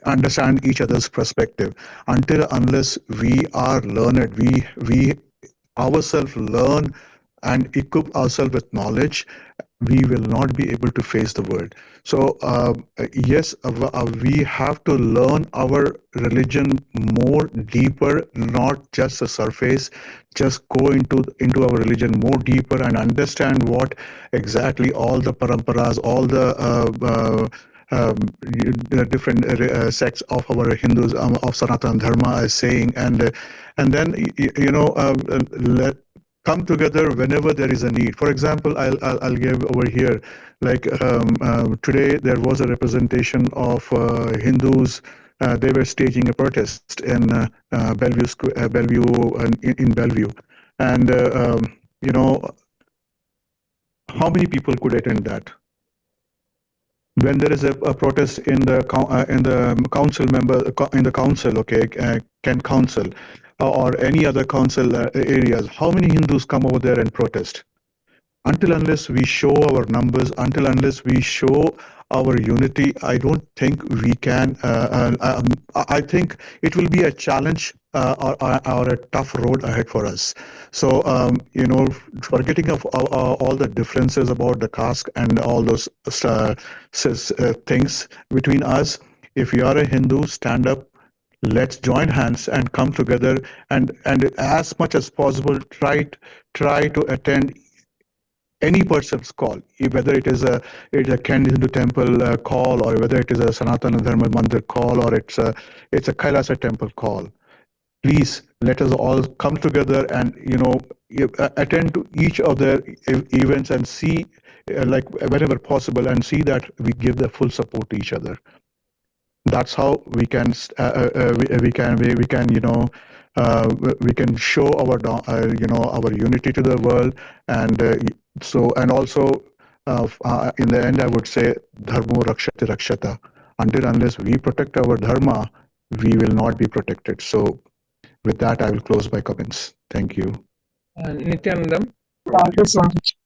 understand each other's perspective. Until unless we are learned, we ourselves learn and equip ourselves with knowledge, we will not be able to face the world. So yes, we have to learn our religion more deeper, not just the surface. Just go into our religion more deeper and understand what exactly all the paramparas, all the different sects of our Hindus, of Sanatana Dharma is saying, and then let come together whenever there is a need. For example, I'll give over here, like today there was a representation of Hindus. They were staging a protest in Bellevue, in Bellevue, and how many people could attend that? When there is a protest in the council member in the council, okay, Kent Council, or any other council areas, how many Hindus come over there and protest? Until unless we show our numbers, until unless we show our unity, I don't think we can. I think it will be a challenge or a tough road ahead for us. So, forgetting of all the differences about the caste and all those things between us, if you are a Hindu, stand up. Let's join hands and come together, and as much as possible try to attend any person's call, whether it's a Kent Hindu temple call, or whether it is a Sanatana Dharma Mandir call, or it's a Kailasa temple call. Please let us all come together and attend to each of their events and see, like wherever possible, and see that we give the full support to each other. That's how we can we can show our our unity to the world. And and also in the end, I would say dharmo rakshati rakshata. Until unless we protect our dharma, we will not be protected. So with that, I will close my comments. Thank you. Nithyanandam. Thank you so much.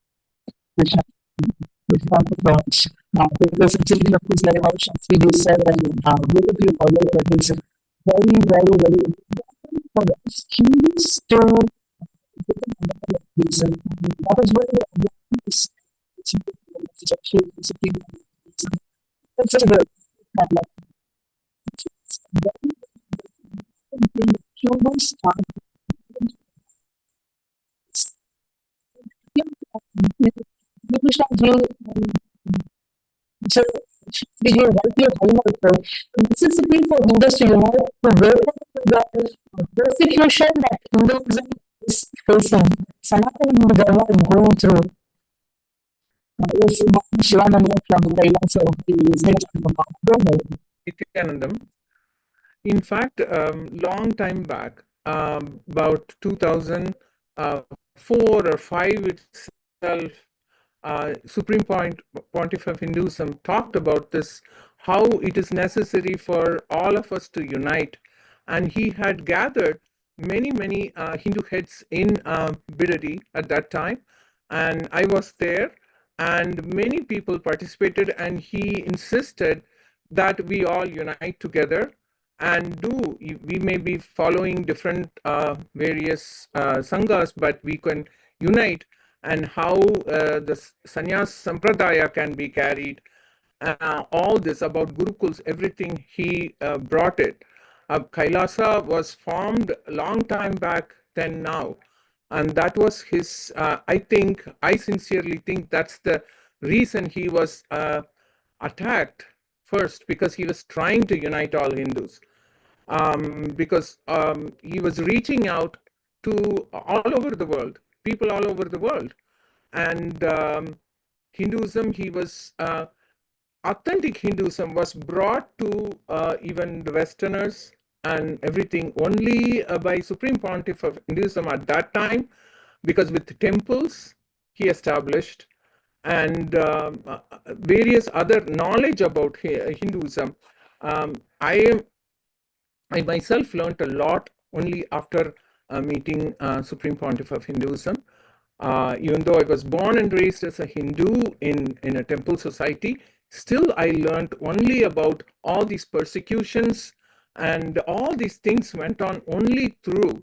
Because actually, of course, like how Shastri just said, and both of you follow that is very, very, very important for us Hindus to that is where the awareness it's such a good humans so did you help your highlight the necessity for Hindus to unite to wake up to the persecution that Hinduism is facing? Sanatana Hindu Dharma is going through. Shivananda from the Kailasa is Nithyanandam. In fact, long time back, about 2004 or 5 itself, Supreme Pontiff of Hinduism talked about this, how it is necessary for all of us to unite. And he had gathered many Hindu heads in Bidadi at that time. And I was there, and many people participated, and he insisted that we all unite together and we may be following different various sanghas, but we can unite, and how the sannyas sampradaya can be carried. All this about gurukuls, everything he brought it. Kailasa was formed a long time back then now, and that was his, I sincerely think that's the reason he was attacked first, because he was trying to unite all Hindus. Because he was reaching out to all over the world, people all over the world. And Hinduism, he was, authentic Hinduism was brought to even the Westerners and everything only by Supreme Pontiff of Hinduism at that time, because with temples he established and various other knowledge about Hinduism. I myself learned a lot only after meeting Supreme Pontiff of Hinduism. Even though I was born and raised as a Hindu in a temple society, still I learned only about all these persecutions, and all these things went on only through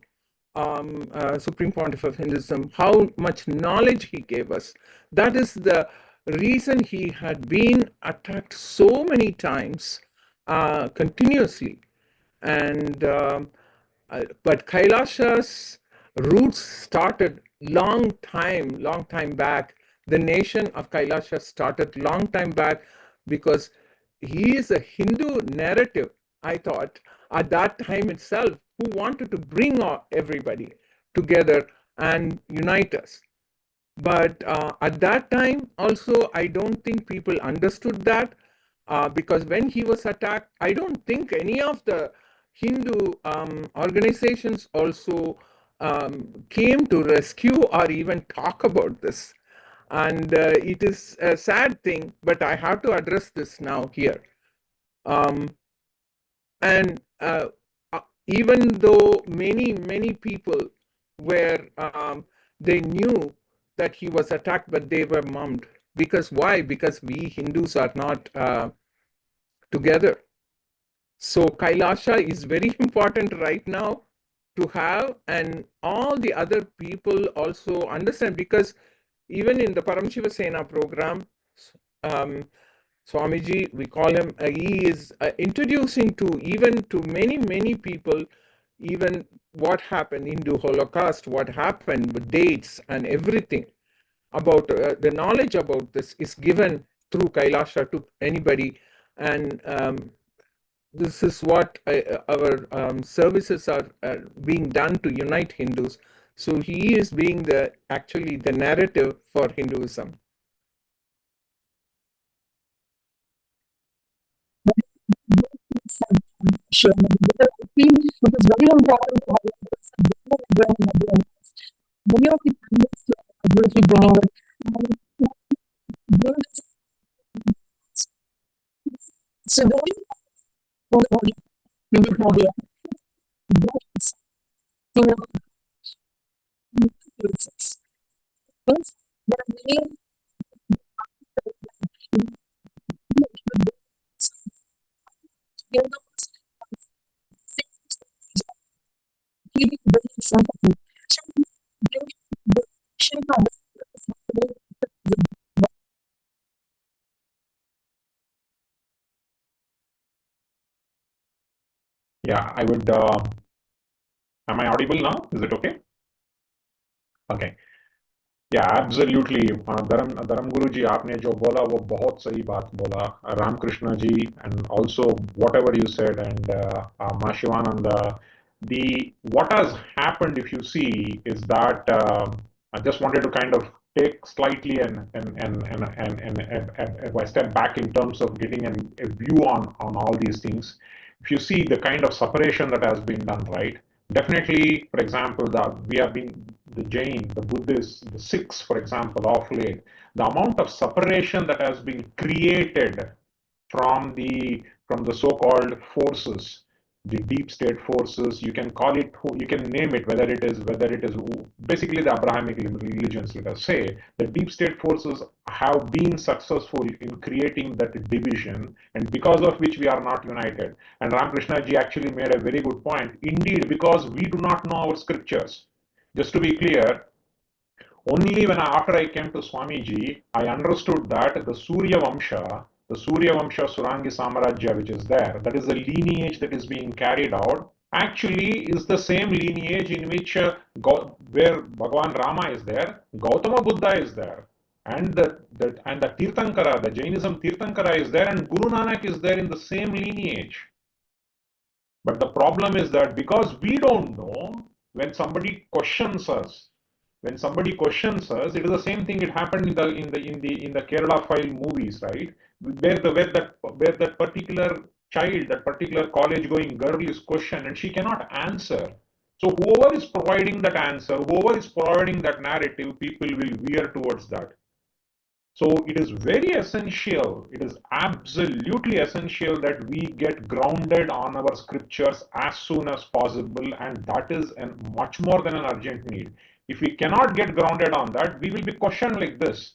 Supreme Pontiff of Hinduism, how much knowledge he gave us. That is the reason he had been attacked so many times continuously. And but Kailasha's roots started long time back. The nation of Kailasha started long time back because he is a Hindu narrative, I thought, at that time itself, who wanted to bring everybody together and unite us. But at that time also, I don't think people understood that, because when he was attacked, I don't think any of the Hindu organizations also came to rescue or even talk about this. And it is a sad thing, but I have to address this now here. And even though many people were, they knew that he was attacked, but they were mummed. Because why? Because we Hindus are not together. So Kailasha is very important right now to have, and all the other people also understand, because even in the Paramashiva Sena program, Swamiji, we call him, he is introducing to many people, even what happened, Hindu Holocaust, what happened with dates and everything about the knowledge about this is given through Kailasha to anybody. And this is what our services are being done to unite Hindus. So he is being actually the narrative for Hinduism. Sure. Because I feel it is very important to highlight this again and again. Many of the panelists will be bringing it. So very Hinduphobia. There are many Yeah, I would. Am I audible now? Is it okay? Okay. Yeah, absolutely. धर्म गुरु जी आपने जो बोला वो बहुत सही बात बोला. Ramakrishna ji, and also whatever you said, and Mashivananda. What has happened, if you see, is that I just wanted to kind of take slightly and a step back in terms of getting a view on all these things. If you see the kind of separation that has been done, right? Definitely, for example, we have been the Jain, the Buddhists, the Sikhs, for example, of late, the amount of separation that has been created from the so-called forces, the deep state forces, you can call it, you can name it, whether it is basically the Abrahamic religions, let us say, the deep state forces have been successful in creating that division, and because of which we are not united. And Ramakrishna ji actually made a very good point. Indeed, because we do not know our scriptures. Just to be clear, only after I came to Swamiji, I understood that the Surya Vamsha Surangi Samarajya, which is there, that is a lineage that is being carried out, actually is the same lineage in which where Bhagavan Rama is there, Gautama Buddha is there, and the Tirthankara, the Jainism Tirthankara is there, and Guru Nanak is there in the same lineage. But the problem is that because we don't know, when somebody questions us, it is the same thing. It happened in the Kerala File movies, right? Where that particular child, that particular college-going girl is questioned and she cannot answer. So whoever is providing that answer, whoever is providing that narrative, people will veer towards that. So it is very essential, it is absolutely essential that we get grounded on our scriptures as soon as possible, and that is much more than an urgent need. If we cannot get grounded on that, we will be questioned like this.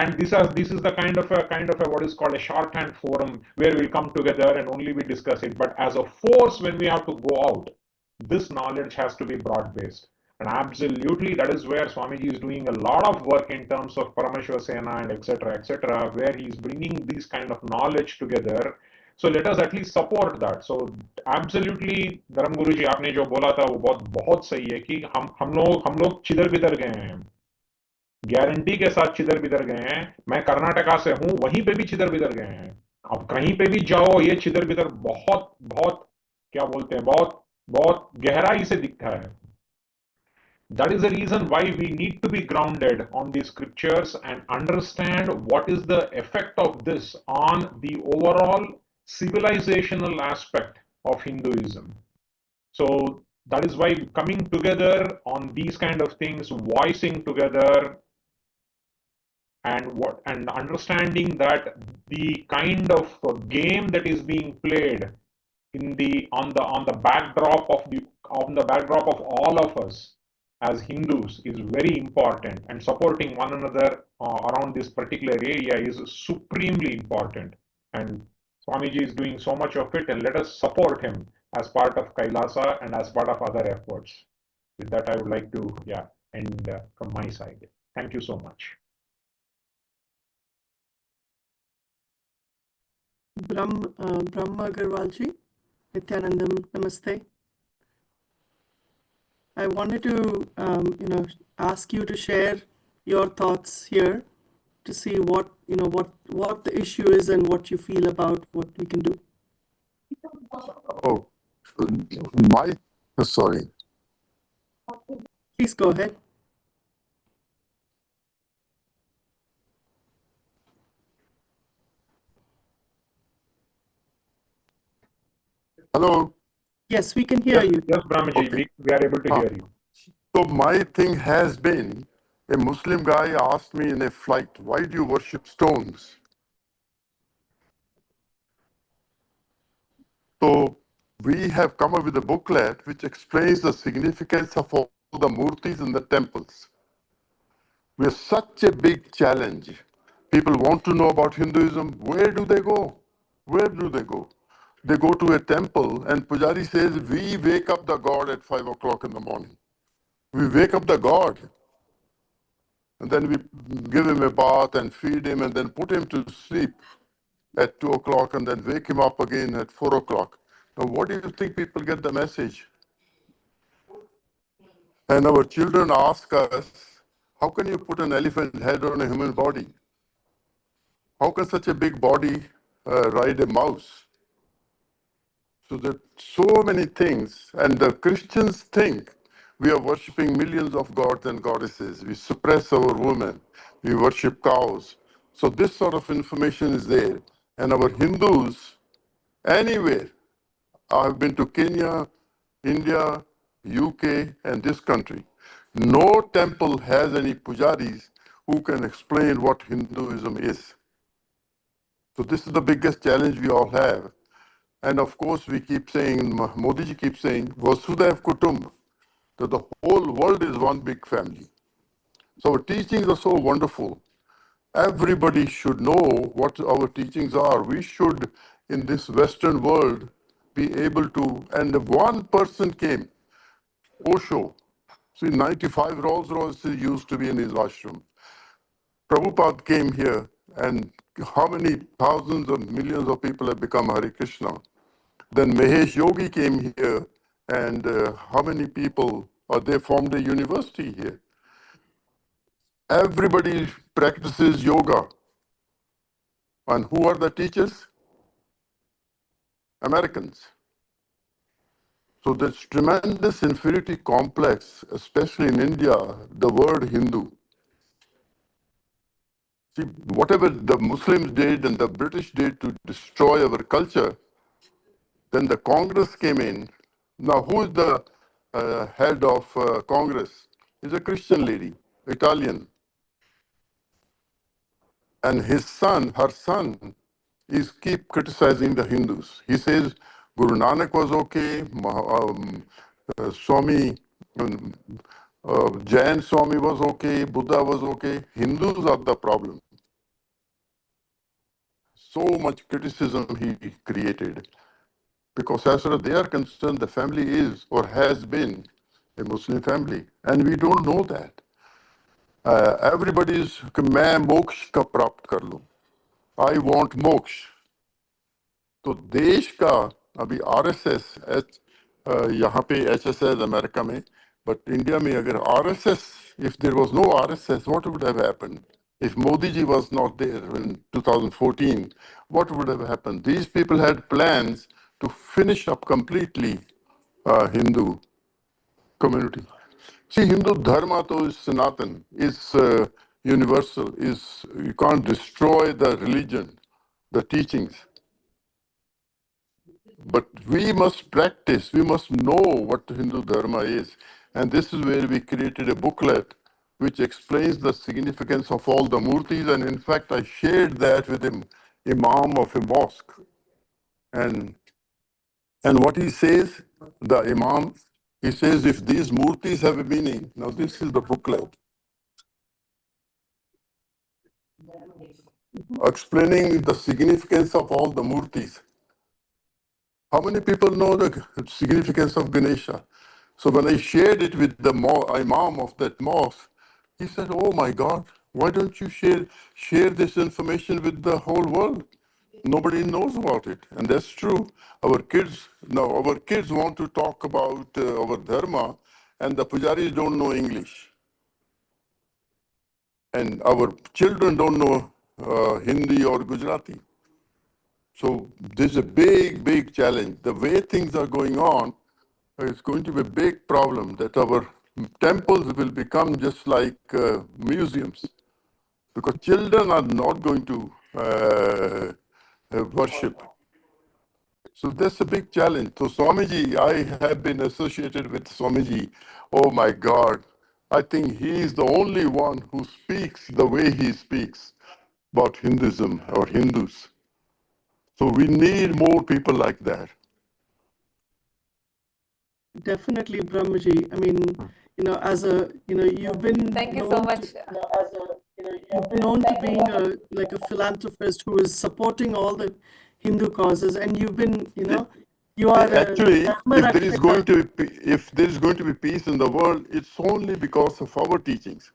And this is the kind of a what is called a shorthand forum where we come together and only we discuss it. But as a force, when we have to go out, this knowledge has to be broad based. And absolutely, that is where Swamiji is doing a lot of work in terms of Parameshwar Sena and etc., where he is bringing these kind of knowledge together. So let us at least support that. So absolutely, धर्म गुरु जी आपने जो बोला था वो बहुत बहुत सही है कि हम लोग छिदर बिदर गए हैं, गारंटी के साथ छिदर बिदर गए हैं। मैं कर्नाटका से हूं, वहीं पे भी छिदर बिदर गए हैं। अब कहीं पे भी जाओ, ये छिदर बिदर बहुत बहुत क्या बोलते हैं, बहुत बहुत गहराई से दिखता है। That is the reason why we need to be grounded on the scriptures and understand what is the effect of this on the overall civilizational aspect of Hinduism. So that is why coming together on these kind of things, voicing together, and understanding that the kind of game that is being played in the on the backdrop of all of us as Hindus is very important, and supporting one another around this particular area is supremely important. And Swamiji is doing so much of it, and let us support him as part of Kailasa and as part of other efforts. With that, I would like to end from my side. Thank you so much. Brahma Agarwal ji, Nithyanandam, namaste. I wanted to, ask you to share your thoughts here to see what the issue is and what you feel about what we can do. Oh, sorry. Please go ahead. Hello. Yes, we can hear you. Yes, Brahmaji, Okay. we are able to hear you. So my thing has been, a Muslim guy asked me in a flight, why do you worship stones? So we have come up with a booklet which explains the significance of all the murtis in the temples. We are such a big challenge. People want to know about Hinduism. Where do they go? Where do they go? They go to a temple and Pujari says, we wake up the god at 5 o'clock in the morning. We wake up the god. And then we give him a bath and feed him and then put him to sleep at 2 o'clock and then wake him up again at 4 o'clock. Now, what do you think people get the message? And our children ask us, how can you put an elephant head on a human body? How can such a big body ride a mouse? So there are so many things, and the Christians think we are worshipping millions of gods and goddesses. We suppress our women. We worship cows. So this sort of information is there. And our Hindus, anywhere, I've been to Kenya, India, UK, and this country. No temple has any pujaris who can explain what Hinduism is. So this is the biggest challenge we all have. And of course, we keep saying, Modi ji keeps saying, Vasudhaiv Kutumb, that the whole world is one big family. So our teachings are so wonderful. Everybody should know what our teachings are. We should, in this Western world, be able to, and if one person came, Osho, see, 95 Rolls Royces used to be in his ashram. Prabhupada came here, and how many thousands and millions of people have become Hare Krishna? Then Mahesh Yogi came here, and how many people, they formed a university here. Everybody practices yoga. And who are the teachers? Americans. So there's tremendous inferiority complex, especially in India, the word Hindu. See, whatever the Muslims did and the British did to destroy our culture, then the Congress came in. Now, who is the head of Congress? Is a Christian lady, Italian. And his son, her son, is keep criticizing the Hindus. He says Guru Nanak was okay, Swami, Jain Swami was okay, Buddha was okay. Hindus are the problem. so much criticism he created. Because as far as they are concerned, the family is or has been a Muslim family. And we don't know that. Everybody is कि मैं मोक्ष का प्राप्त कर लूं. I want मोक्ष. तो देश का अभी आरएसएस यहाँ पे एचएसएस अमेरिका में, but India में अगर RSS, if there was no RSS, what would have happened? If Modi ji was not there in 2014, what would have happened? These people had plans to finish up completely Hindu community. See, Hindu dharma to is Sanatan, is universal, is you can't destroy the religion, the teachings. But we must practice, we must know what Hindu dharma is. And this is where we created a booklet which explains the significance of all the murtis. And in fact, I shared that with him, imam of a mosque. And what he says, the imam, he says, if these murtis have a meaning, now this is the booklet, explaining the significance of all the murtis. How many people know the significance of Ganesha? So when I shared it with the imam of that mosque, he said, oh my God, why don't you share this information with the whole world? Nobody knows about it. And that's true. Our kids want to talk about our dharma, and the pujaris don't know English. And our children don't know Hindi or Gujarati. So there's a big, big challenge. The way things are going on, it's going to be a big problem that our temples will become just like museums, because children are not going to worship. So that's a big challenge. So Swamiji, I have been associated with Swamiji. Oh my God. I think he is the only one who speaks the way he speaks about Hinduism or Hindus. So we need more people like that. Definitely, Brahmaji. I mean, you've been Thank you so much. You've been known to being like a philanthropist who is supporting all the Hindu causes, and you've been, you are actually, if there is going to be peace in the world, it's only because of our teachings.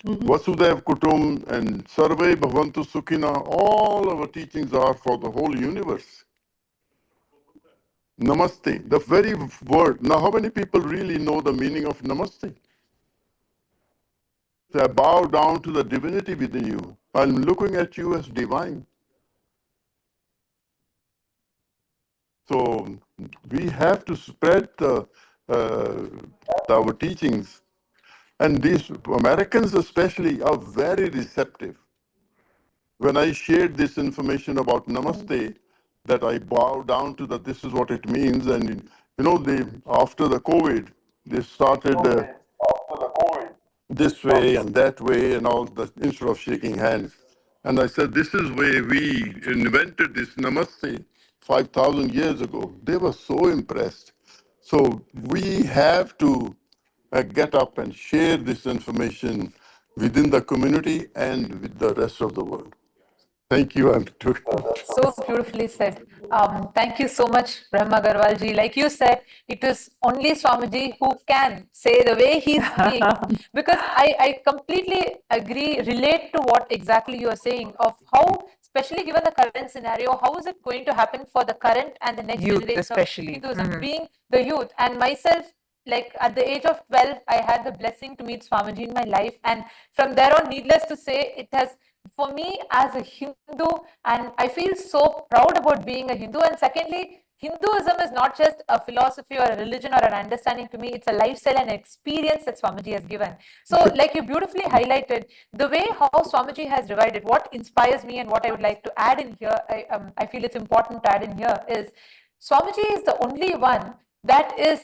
Vasudhaiv Kutum and Sarve Bhavantu Sukhina, all our teachings are for the whole universe. Namaste, the very word. Now, how many people really know the meaning of Namaste? So I bow down to the divinity within you. I'm looking at you as divine. So we have to spread our teachings. And these Americans especially are very receptive. When I shared this information about Namaste, that I bow down to that, this is what it means. And after the COVID, they started this way and that way and all that, instead of shaking hands. And I said, this is where we invented this Namaste 5,000 years ago. They were so impressed. So we have to get up and share this information within the community and with the rest of the world. Thank you. So beautifully said. Thank you so much, Brahma Agarwalji. Like you said, it is only Swamiji who can say the way he speaks. Because I completely agree, relate to what exactly you are saying of how, especially given the current scenario, how is it going to happen for the current and the next Youth generation especially. of Hinduism, being the youth. And myself, like at the age of 12, I had the blessing to meet Swamiji in my life. And from there on, needless to say, it has, for me as a Hindu, and I feel so proud about being a Hindu. And secondly, Hinduism is not just a philosophy or a religion or an understanding to me, it's a lifestyle and experience that Swamiji has given. So like you beautifully highlighted, the way how Swamiji has divided, what inspires me and what I would like to add in here, I feel it's important to add in here is, Swamiji is the only one that is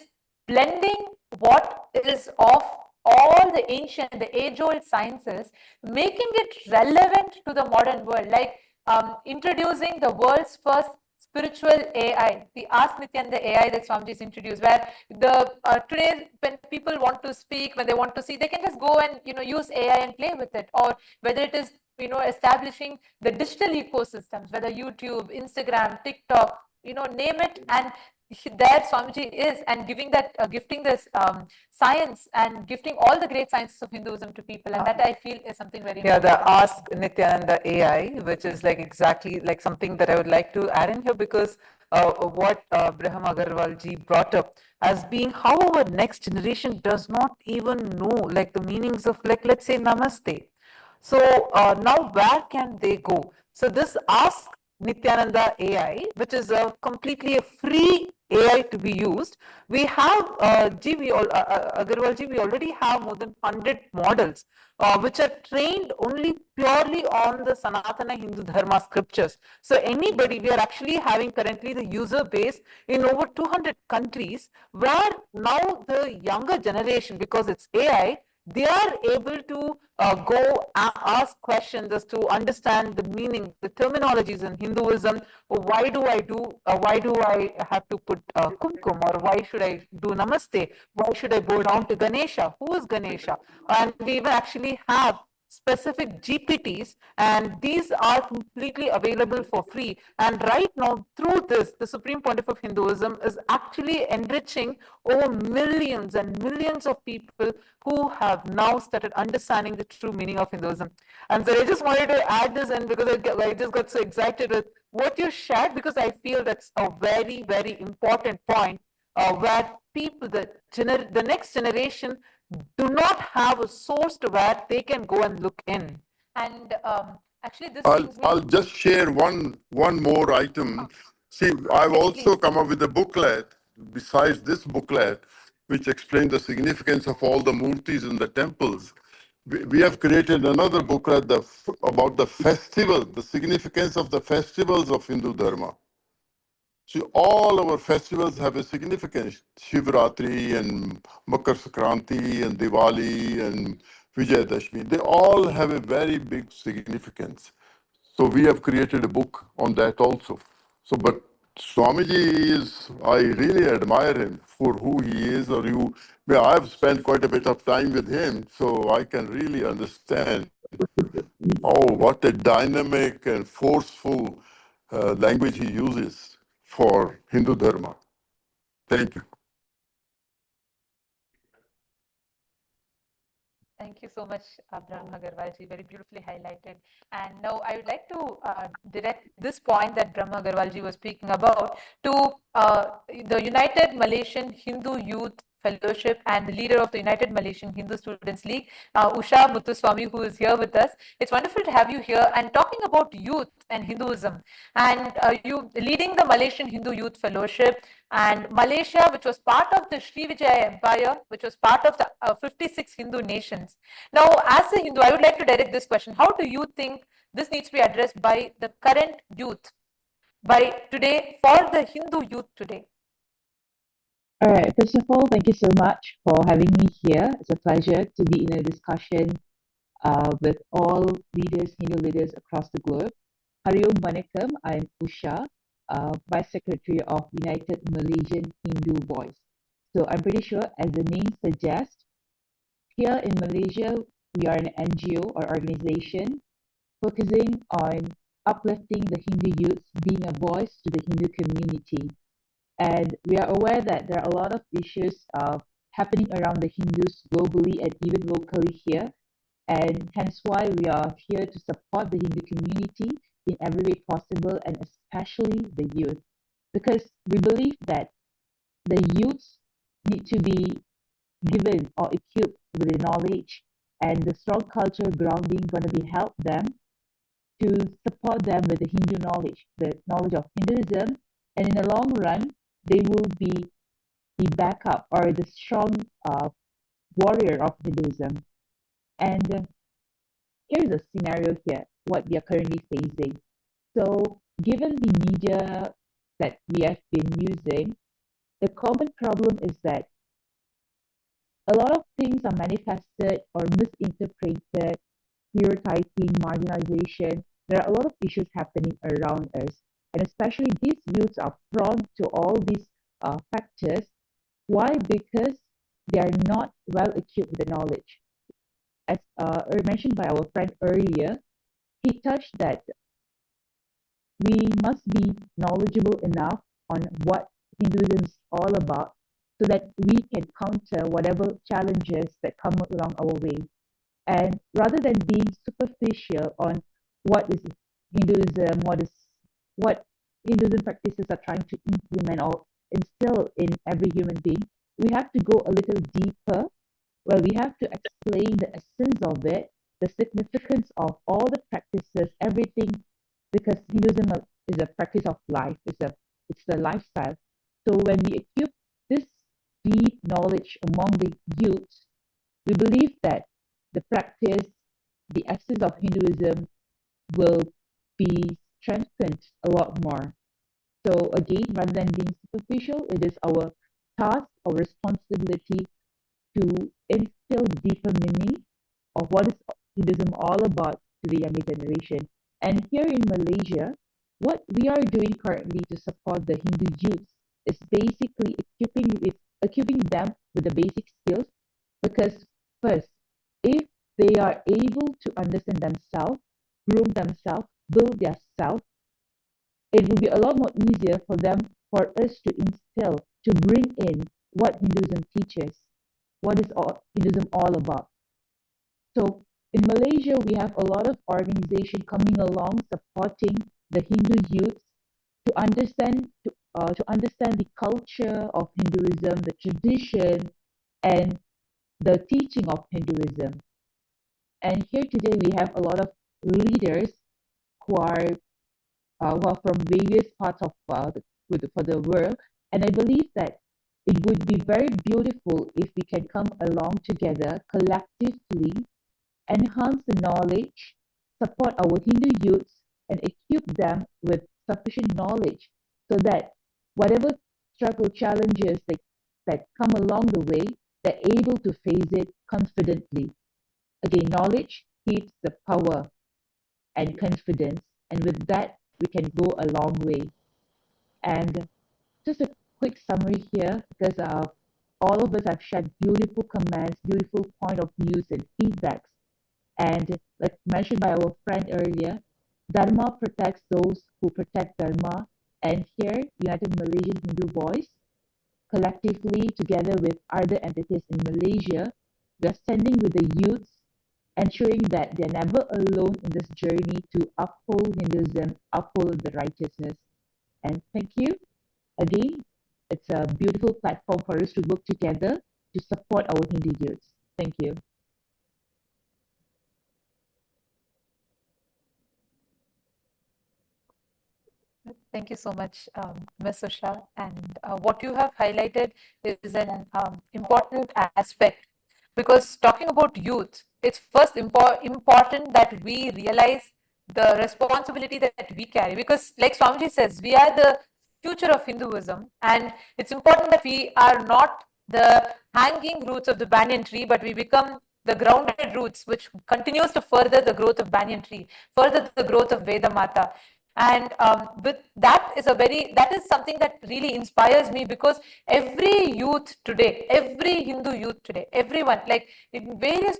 blending what is of all the ancient, the age-old sciences, making it relevant to the modern world, like introducing the world's first spiritual AI, the Ask Nithyananda AI that Swamiji has introduced, where today when people want to speak, when they want to see, they can just go and use AI and play with it, or whether it is establishing the digital ecosystems, whether YouTube, Instagram, TikTok, name it, and there Swamiji is, and gifting this science and gifting all the great sciences of Hinduism to people, and that I feel is something very Yeah, important. the Ask Nithyananda AI, which is like exactly like something that I would like to add in here, because what Braham Agarwal ji brought up as being how our next generation does not even know like the meanings of, like, let's say namaste. So now where can they go? So this Ask Nithyananda AI, which is a completely a free AI to be used, we have Agarwal ji, we already have more than 100 models which are trained only purely on the Sanatana Hindu Dharma scriptures. So anybody, we are actually having currently the user base in over 200 countries, where now the younger generation, because it's AI, they are able to go ask questions as to understand the meaning, the terminologies in Hinduism. Why do I have to put kumkum, or why should I do namaste? Why should I bow down to Ganesha? Who is Ganesha? And we even actually have specific GPTs, and these are completely available for free. And right now, through this, the Supreme Pontiff of Hinduism is actually enriching over millions and millions of people who have now started understanding the true meaning of Hinduism. And so I just wanted to add this in, because I just got so excited with what you shared, because I feel that's a very, very important point where people, the next generation, do not have a source to where they can go and look in. And actually, this I'll just share one more item. See, I've also come up with a booklet besides this booklet, which explains the significance of all the murtis in the temples. We have created another booklet about the festival, the significance of the festivals of Hindu Dharma. See, all our festivals have a significance. Shivratri and Makar Sankranti and Diwali and Vijayadashmi, they all have a very big significance. So we have created a book on that also. So, but Swamiji I really admire him for who he is, I've spent quite a bit of time with him, so I can really understand, what a dynamic and forceful language he uses for Hindu Dharma. Thank you. Thank you so much, Abraham Agarwalji, very beautifully highlighted. And now I would like to direct this point that Brahma Agarwalji was speaking about to the United Malaysian Hindu Youth Fellowship and the leader of the United Malaysian Hindu Students League, Usha Muthuswamy, who is here with us. It's wonderful to have you here and talking about youth and Hinduism. And you leading the Malaysian Hindu Youth Fellowship, and Malaysia, which was part of the Srivijaya Empire, which was part of the 56 Hindu nations. Now, as a Hindu, I would like to direct this question. How do you think this needs to be addressed by the current youth, by today, for the Hindu youth today? All right, first of all, thank you so much for having me here. It's a pleasure to be in a discussion with all leaders, Hindu leaders across the globe. Hari Om Vanakkam, I'm Usha, Vice Secretary of United Malaysian Hindu Voice. So I'm pretty sure, as the name suggests, here in Malaysia, we are an NGO or organization focusing on uplifting the Hindu youth, being a voice to the Hindu community. And we are aware that there are a lot of issues happening around the Hindus globally and even locally here. And hence why we are here to support the Hindu community in every way possible, and especially the youth. Because we believe that the youths need to be given or equipped with the knowledge and the strong cultural grounding going to be help them to support them with the Hindu knowledge, the knowledge of Hinduism, and in the long run, they will be the backup or the strong warrior of Hinduism. And here's a scenario here, what we are currently facing. So, given the media that we have been using, the common problem is that a lot of things are manifested or misinterpreted, stereotyping, marginalization. There are a lot of issues happening around us. And especially these youths are prone to all these factors. Why? Because they are not well equipped with the knowledge. As mentioned by our friend earlier, he touched that we must be knowledgeable enough on what Hinduism is all about so that we can counter whatever challenges that come along our way. And rather than being superficial on what is Hinduism, what Hinduism practices are trying to implement or instill in every human being, we have to go a little deeper where we have to explain the essence of it, the significance of all the practices, everything, because Hinduism is a practice of life, it's the lifestyle. So when we equip this deep knowledge among the youth, we believe that the practice, the essence of Hinduism will be strengthened a lot more. So again, rather than being superficial, it is our task, our responsibility to instill deeper meaning of what is Hinduism all about to the younger generation. And here in Malaysia, what we are doing currently to support the Hindu youth is basically equipping them with the basic skills, because first, if they are able to understand themselves, groom themselves, build their self, it will be a lot more easier for us to instill, to bring in what Hinduism teaches, what is Hinduism all about. So in Malaysia, we have a lot of organization coming along supporting the Hindu youth to understand the culture of Hinduism, the tradition, and the teaching of Hinduism. And here today we have a lot of leaders who are from various parts of the world, and I believe that it would be very beautiful if we can come along together collectively, enhance the knowledge, support our Hindu youths, and equip them with sufficient knowledge so that whatever struggle challenges that come along the way, they're able to face it confidently. Again, knowledge keeps the power and confidence, and with that, we can go a long way. And just a quick summary here, because all of us have shared beautiful comments, beautiful point of views and feedbacks. And like mentioned by our friend earlier, Dharma protects those who protect Dharma. And here, United Malaysian Hindu Voice, collectively together with other entities in Malaysia, we are standing with the youths, ensuring that they're never alone in this journey to uphold Hinduism, uphold the righteousness. And thank you. Again, it's a beautiful platform for us to work together to support our Hindu youths. Thank you. Thank you so much, Ms. Usha. And what you have highlighted is an important aspect, because talking about youth, it's first important that we realize the responsibility that we carry. Because, like Swamiji says, we are the future of Hinduism, and it's important that we are not the hanging roots of the banyan tree, but we become the grounded roots, which continues to further the growth of banyan tree, further the growth of Veda Mata. And with that is something that really inspires me, because every youth today, every Hindu youth today, everyone, like in various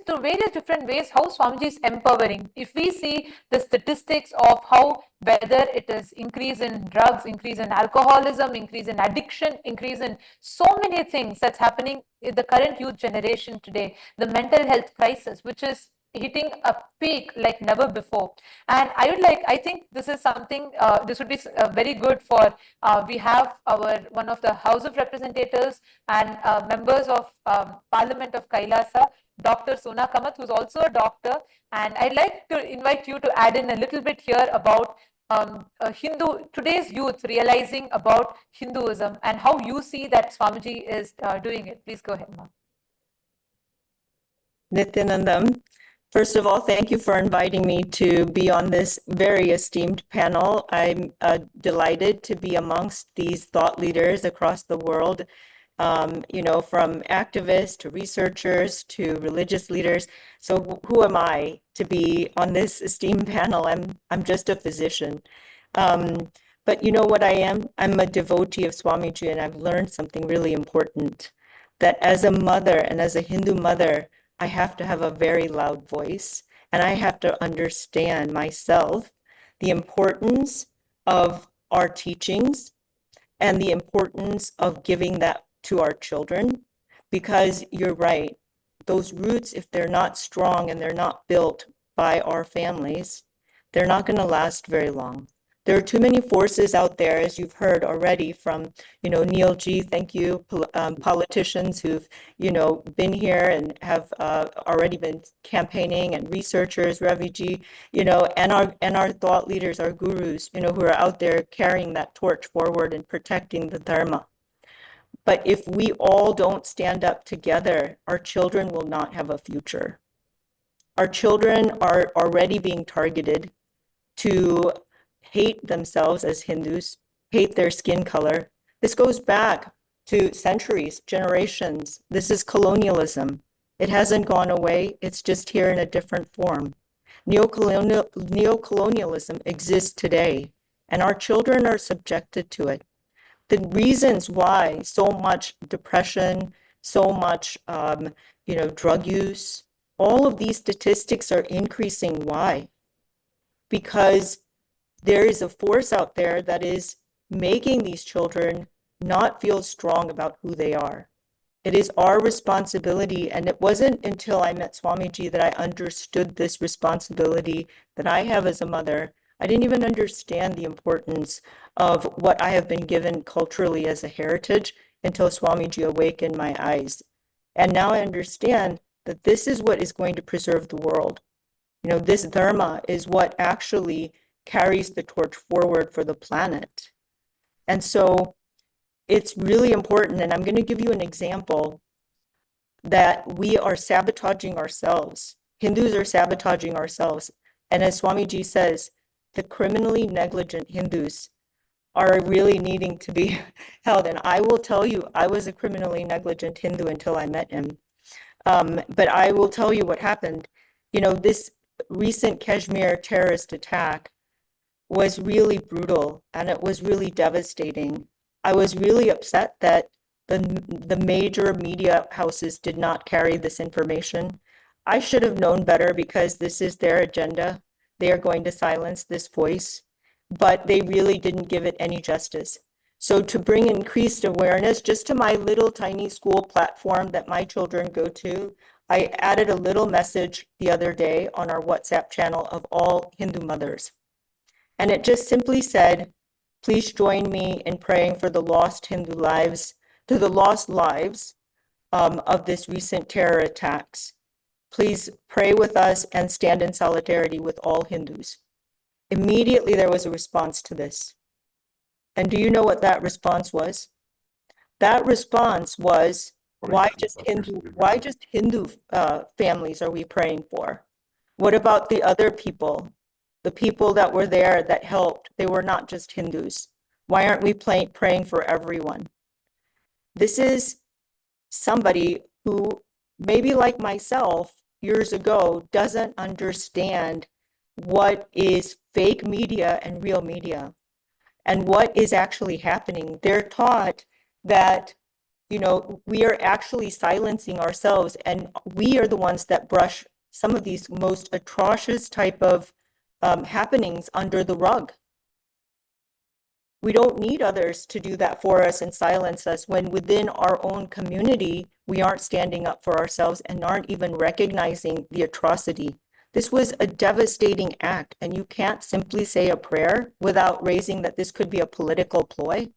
different ways, how Swamiji is empowering. If we see the statistics of how, whether it is increase in drugs, increase in alcoholism, increase in addiction, increase in so many things that's happening in the current youth generation today, the mental health crisis, which is hitting a peak like never before. And I think this is something, this would be very good for, we have one of the House of Representatives and members of Parliament of Kailasa, Dr. Sona Kamath, who's also a doctor. And I'd like to invite you to add in a little bit here about today's youth realizing about Hinduism and how you see that Swamiji is doing it. Please go ahead, ma'am. Nithyanandam, first of all, thank you for inviting me to be on this very esteemed panel. I'm delighted to be amongst these thought leaders across the world, from activists to researchers to religious leaders. So who am I to be on this esteemed panel? I'm just a physician. But you know what I am? I'm a devotee of Swamiji, and I've learned something really important, that as a mother and as a Hindu mother, I have to have a very loud voice, and I have to understand myself the importance of our teachings and the importance of giving that to our children, because you're right, those roots, if they're not strong and they're not built by our families, they're not going to last very long. There are too many forces out there, as you've heard already from, Neil G, thank you, politicians who've, been here and have already been campaigning, and researchers, Ravi G, and our thought leaders, our gurus, who are out there carrying that torch forward and protecting the Dharma. But if we all don't stand up together, our children will not have a future. Our children are already being targeted to hate themselves as Hindus, hate their skin color. This goes back to centuries, generations. This is colonialism. It hasn't gone away. It's just here in a different form. Neocolonialism exists today, and our children are subjected to it. The reasons why so much depression, so much, drug use, all of these statistics are increasing. Why? Because there is a force out there that is making these children not feel strong about who they are. It is our responsibility, and it wasn't until I met Swamiji that I understood this responsibility that I have as a mother. I didn't even understand the importance of what I have been given culturally as a heritage until Swamiji awakened my eyes. And now I understand that this is what is going to preserve the world. This dharma is what actually carries the torch forward for the planet. And so it's really important, and I'm going to give you an example, that we are sabotaging ourselves. Hindus are sabotaging ourselves. And as Swamiji says, the criminally negligent Hindus are really needing to be held. And I will tell you, I was a criminally negligent Hindu until I met him. But I will tell you what happened. This recent Kashmir terrorist attack was really brutal, and it was really devastating. I was really upset that the major media houses did not carry this information. I should have known better, because this is their agenda. They are going to silence this voice, but they really didn't give it any justice. So to bring increased awareness just to my little tiny school platform that my children go to, I added a little message the other day on our WhatsApp channel of all Hindu mothers. And it just simply said, please join me in praying for the lost Hindu lives, to the lost lives of this recent terror attacks. Please pray with us and stand in solidarity with all Hindus. Immediately there was a response to this. And do you know what that response was? That response was, why just Hindu families are we praying for? What about the other people? The people that were there that helped, they were not just Hindus. Why aren't we praying for everyone? This is somebody who, maybe like myself years ago, doesn't understand what is fake media and real media and what is actually happening. They're taught that, we are actually silencing ourselves, and we are the ones that brush some of these most atrocious type of happenings under the rug. We don't need others to do that for us and silence us, when within our own community, we aren't standing up for ourselves and aren't even recognizing the atrocity. This was a devastating act, and you can't simply say a prayer without raising that this could be a political ploy.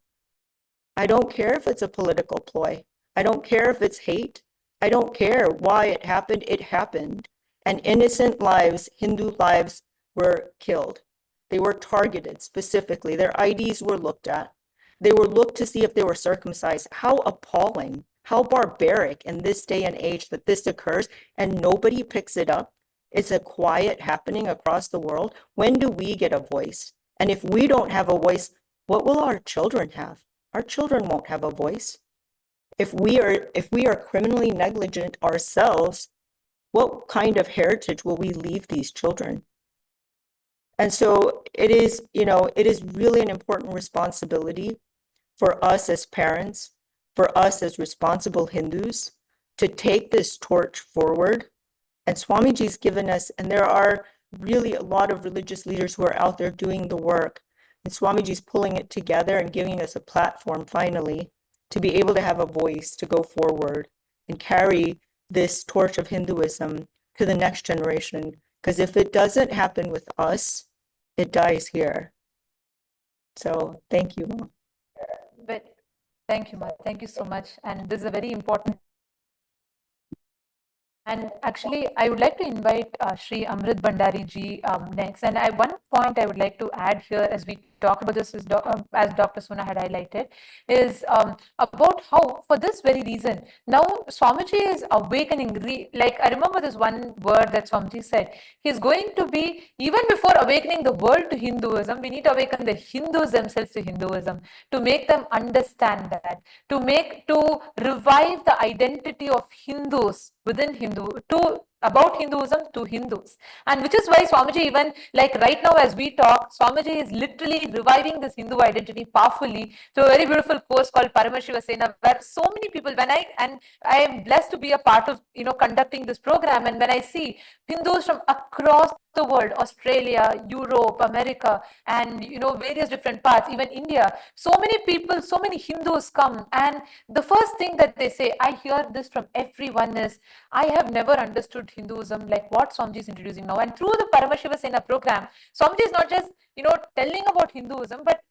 I don't care if it's a political ploy. I don't care if it's hate. I don't care why it happened. It happened. And innocent lives, Hindu lives, were killed. They were targeted specifically. Their IDs were looked at. They were looked to see if they were circumcised. How appalling, how barbaric in this day and age that this occurs and nobody picks it up. It's a quiet happening across the world. When do we get a voice? And if we don't have a voice, what will our children have? Our children won't have a voice. If we are criminally negligent ourselves, what kind of heritage will we leave these children? And so it is really an important responsibility for us as parents, for us as responsible Hindus, to take this torch forward And Swamiji's given us, and there are really a lot of religious leaders who are out there doing the work. And Swamiji's pulling it together and giving us a platform finally to be able to have a voice to go forward and carry this torch of Hinduism to the next generation. Because if it doesn't happen with us, it dies here. So thank you. But thank you, Ma. Thank you so much. And this is a very important. And actually, I would like to invite Shri Amrit Bhandari ji next. And one point I would like to add here as we talk about this, as Dr. Suna had highlighted, is about how, for this very reason, now Swamiji is awakening. Like, I remember this one word that Swamiji said. He's going to be, even before awakening the world to Hinduism, we need to awaken the Hindus themselves to Hinduism, to make them understand that, to revive the identity of Hindus within about Hinduism to Hindus. And which is why Swamiji, even like right now as we talk, Swamiji is literally reviving this Hindu identity powerfully through a very beautiful course called Paramashivam, where so many people, I am blessed to be a part of, conducting this program, and when I see Hindus from across the world, Australia, Europe, America, and various different parts, even India, so many people, so many Hindus come, and the first thing that they say, I hear this from everyone, is I have never understood Hinduism like what Swamiji is introducing now. And through the Paramashivam program, Swamiji is not just telling about Hinduism, but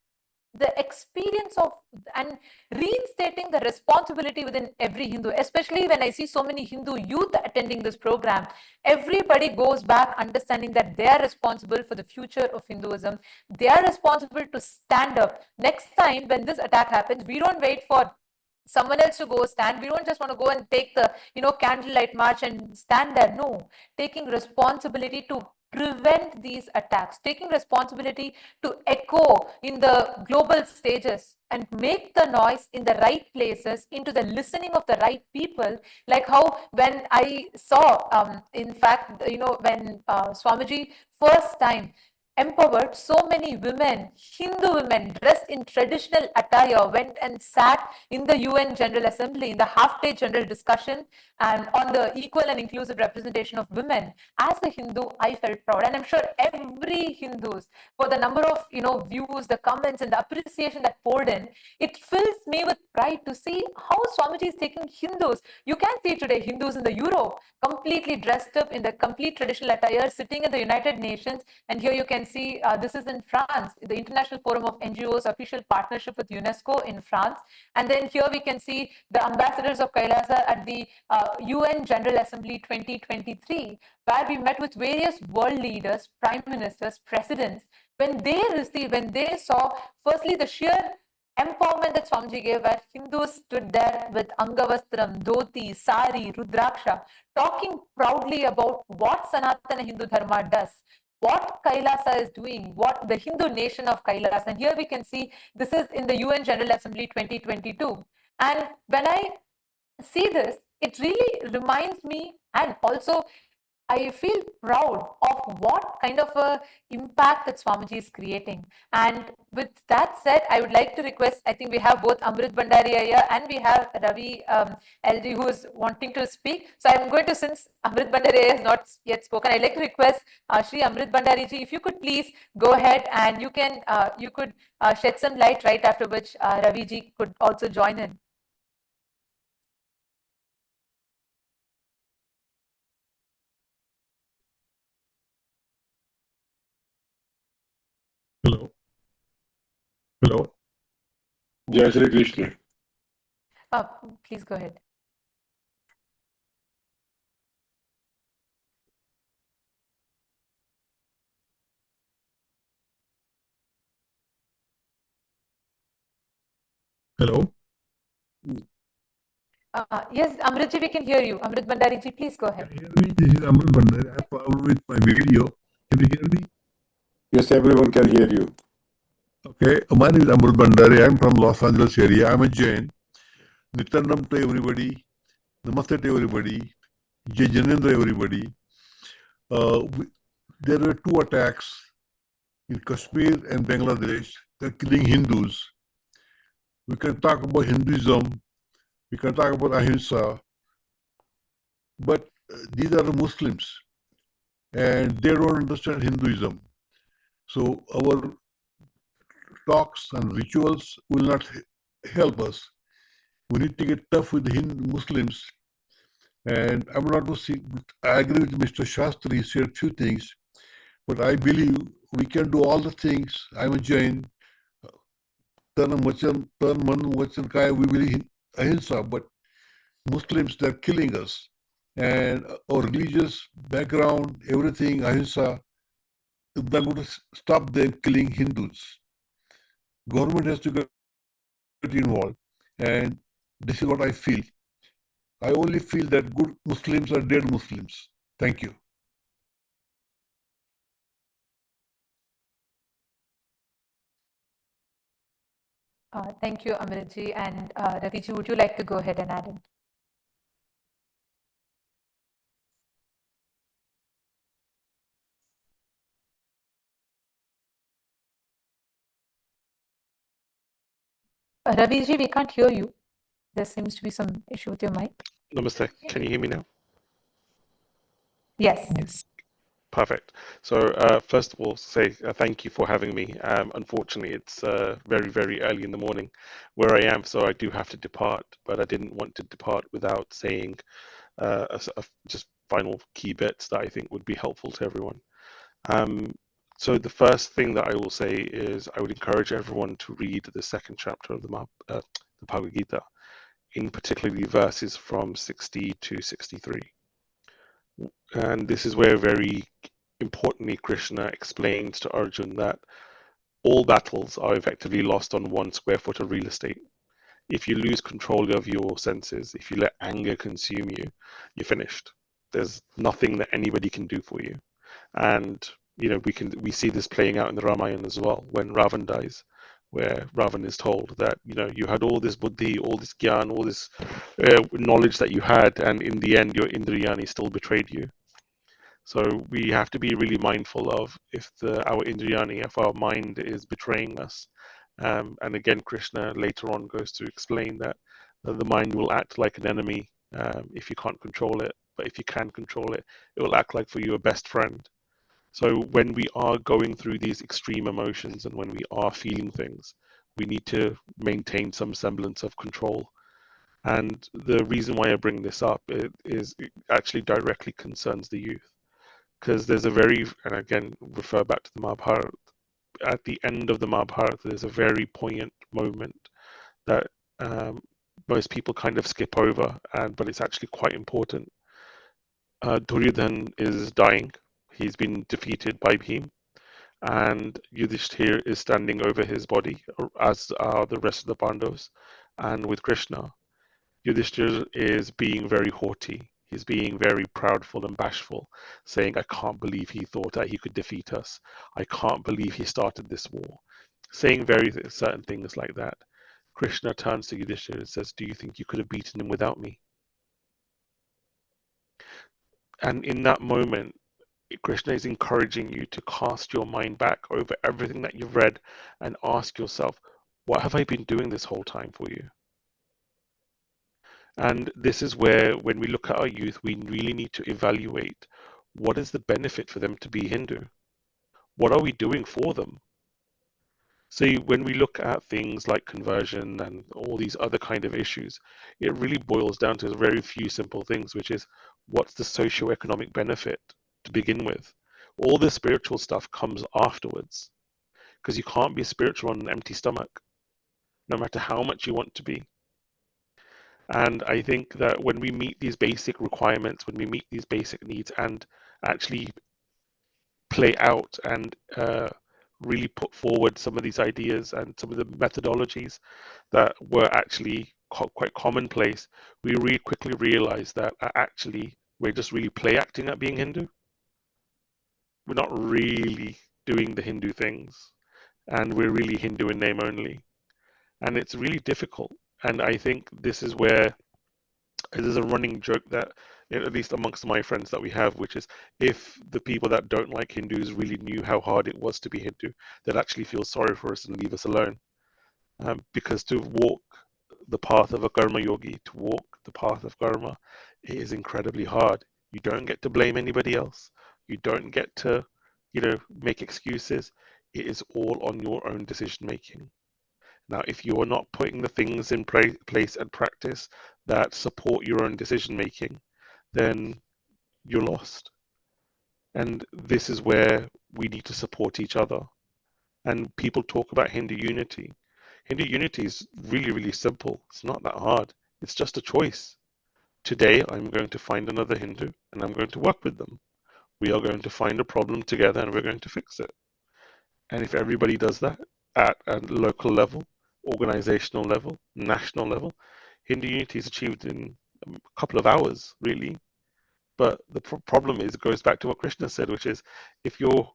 the experience of and reinstating the responsibility within every Hindu, especially when I see so many Hindu youth attending this program. Everybody goes back understanding that they are responsible for the future of Hinduism. They are responsible to stand up. Next time when this attack happens, we don't wait for someone else to go stand. We don't just want to go and take the candlelight march and stand there. No, taking responsibility to prevent these attacks, taking responsibility to echo in the global stages and make the noise in the right places, into the listening of the right people. Like how when I saw, in fact, when Swamiji first time empowered so many women, Hindu women dressed in traditional attire, went and sat in the UN General Assembly in the half-day general discussion and on the equal and inclusive representation of women. As a Hindu, I felt proud, and I'm sure every Hindus, for the number of views, the comments, and the appreciation that poured in, it fills me with pride to see how Swamiji is taking Hindus. You can see today Hindus in the Europe completely dressed up in the complete traditional attire, sitting in the United Nations, and here you can see this is in France, the International Forum of NGOs, official partnership with UNESCO in France. And then here we can see the ambassadors of Kailasa at the UN General Assembly 2023, where we met with various world leaders, prime ministers, presidents. When they saw firstly the sheer empowerment that Swamiji gave, where Hindus stood there with Angavastram, Dhoti, Sari, Rudraksha, talking proudly about what Sanatana Hindu Dharma does, what Kailasa is doing, what the Hindu nation of Kailasa. And here we can see this is in the UN General Assembly 2022. And when I see this, it really reminds me, and also I feel proud of what kind of a impact that Swamiji is creating. And with that said, I would like to request, I think we have both Amrit Bhandari here and we have Ravi LG who is wanting to speak. So I'm going to, since Amrit Bhandari has not yet spoken, I'd like to request Shri Amrit Bhandari ji, if you could please go ahead and you could shed some light, right after which Ravi ji could also join in. Hello. Hello. Jai Shri Krishna. Please go ahead. Hello. Yes, Amrit ji, we can hear you. Amrit Bhandari ji, please go ahead. Can you hear me? This is Amrit Bhandari. I have problem with my video. Can you hear me? Yes, everyone can hear you. Okay. My name is Amrit Bhandari. I'm from Los Angeles area. I'm a Jain. Nityanam to everybody. Namaste to everybody. Jai Janendra everybody. There were 2 attacks in Kashmir and Bangladesh. They're killing Hindus. We can talk about Hinduism. We can talk about Ahimsa. But these are Muslims and they don't understand Hinduism. So our talks and rituals will not help us. We need to get tough with the Hindu Muslims. And I'm not going to see, I agree with Mr. Shastri, he said few things, but I believe we can do all the things. I'm a Jain, Tan Man Vachan Kaya, we believe in ahimsa, but Muslims, they're killing us. And our religious background, everything, ahimsa, they're going to stop them killing Hindus. Government has to get involved. And this is what I feel. I only feel that good Muslims are dead Muslims. Thank you. Thank you, Amritji. And Raviji, would you like to go ahead and add in? Raviji, we can't hear you. There seems to be some issue with your mic. Namaste. Can you hear me now? Yes. Yes. Perfect. So first of all, say thank you for having me. Unfortunately, it's very, very early in the morning where I am, so I do have to depart, but I didn't want to depart without saying just final key bits that I think would be helpful to everyone. So the first thing that I will say is I would encourage everyone to read the second chapter of the Bhagavad Gita, in particularly verses from 60 to 63. And this is where very importantly Krishna explains to Arjun that all battles are effectively lost on 1 square foot of real estate. If you lose control of your senses, if you let anger consume you, you're finished. There's nothing that anybody can do for you. And we see this playing out in the Ramayana as well when Ravan dies, where Ravan is told that you had all this buddhi, all this gyan, all this knowledge that you had, and in the end your Indriyani still betrayed you. So we have to be really mindful of if our Indriyani, if our mind is betraying us. And again, Krishna later on goes to explain that the mind will act like an enemy if you can't control it, but if you can control it, it will act like for you a best friend. So when we are going through these extreme emotions and when we are feeling things, we need to maintain some semblance of control. And the reason why I bring this up it actually directly concerns the youth. Because there's and again, refer back to the Mahabharata, at the end of the Mahabharata, there's a very poignant moment that most people kind of skip over, but it's actually quite important. Duryodhan is dying. He's been defeated by Bhim, and Yudhishthir is standing over his body, as are the rest of the Pandavas. And with Krishna, Yudhishthir is being very haughty. He's being very proudful and bashful, saying, I can't believe he thought that he could defeat us. I can't believe he started this war. Saying very certain things like that. Krishna turns to Yudhishthir and says, do you think you could have beaten him without me? And in that moment, Krishna is encouraging you to cast your mind back over everything that you've read and ask yourself, what have I been doing this whole time for you? And this is where, when we look at our youth, we really need to evaluate what is the benefit for them to be Hindu? What are we doing for them? See, when we look at things like conversion and all these other kind of issues, it really boils down to very few simple things, which is what's the socio-economic benefit to begin with? All the spiritual stuff comes afterwards, because you can't be spiritual on an empty stomach, no matter how much you want to be. And I think that when we meet these basic requirements, when we meet these basic needs and actually play out and really put forward some of these ideas and some of the methodologies that were actually quite commonplace, we really quickly realize that actually we're just really play acting at being Hindu. We're not really doing the Hindu things, and we're really Hindu in name only. And it's really difficult. And I think this is where there's a running joke that, at least amongst my friends that we have, which is if the people that don't like Hindus really knew how hard it was to be Hindu, they'd actually feel sorry for us and leave us alone. Because to walk the path of a karma yogi, to walk the path of karma, it is incredibly hard. You don't get to blame anybody else. You don't get to, make excuses. It is all on your own decision making. Now, if you are not putting the things in place and practice that support your own decision making, then you're lost. And this is where we need to support each other. And people talk about Hindu unity. Hindu unity is really, really simple. It's not that hard. It's just a choice. Today, I'm going to find another Hindu and I'm going to work with them. We are going to find a problem together and we're going to fix it. And if everybody does that at a local level, organizational level, national level, Hindu unity is achieved in a couple of hours, really. But the problem is, it goes back to what Krishna said, which is if your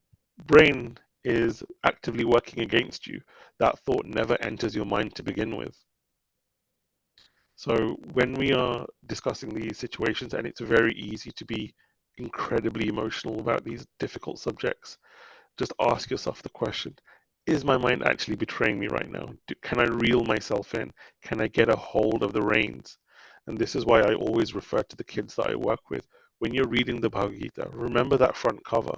brain is actively working against you, that thought never enters your mind to begin with. So when we are discussing these situations, and it's very easy to be incredibly emotional about these difficult subjects, just ask yourself the question, is my mind actually betraying me right now? Can I reel myself in? Can I get a hold of the reins? And this is why I always refer to the kids that I work with. When you're reading the Bhagavad Gita, remember that front cover.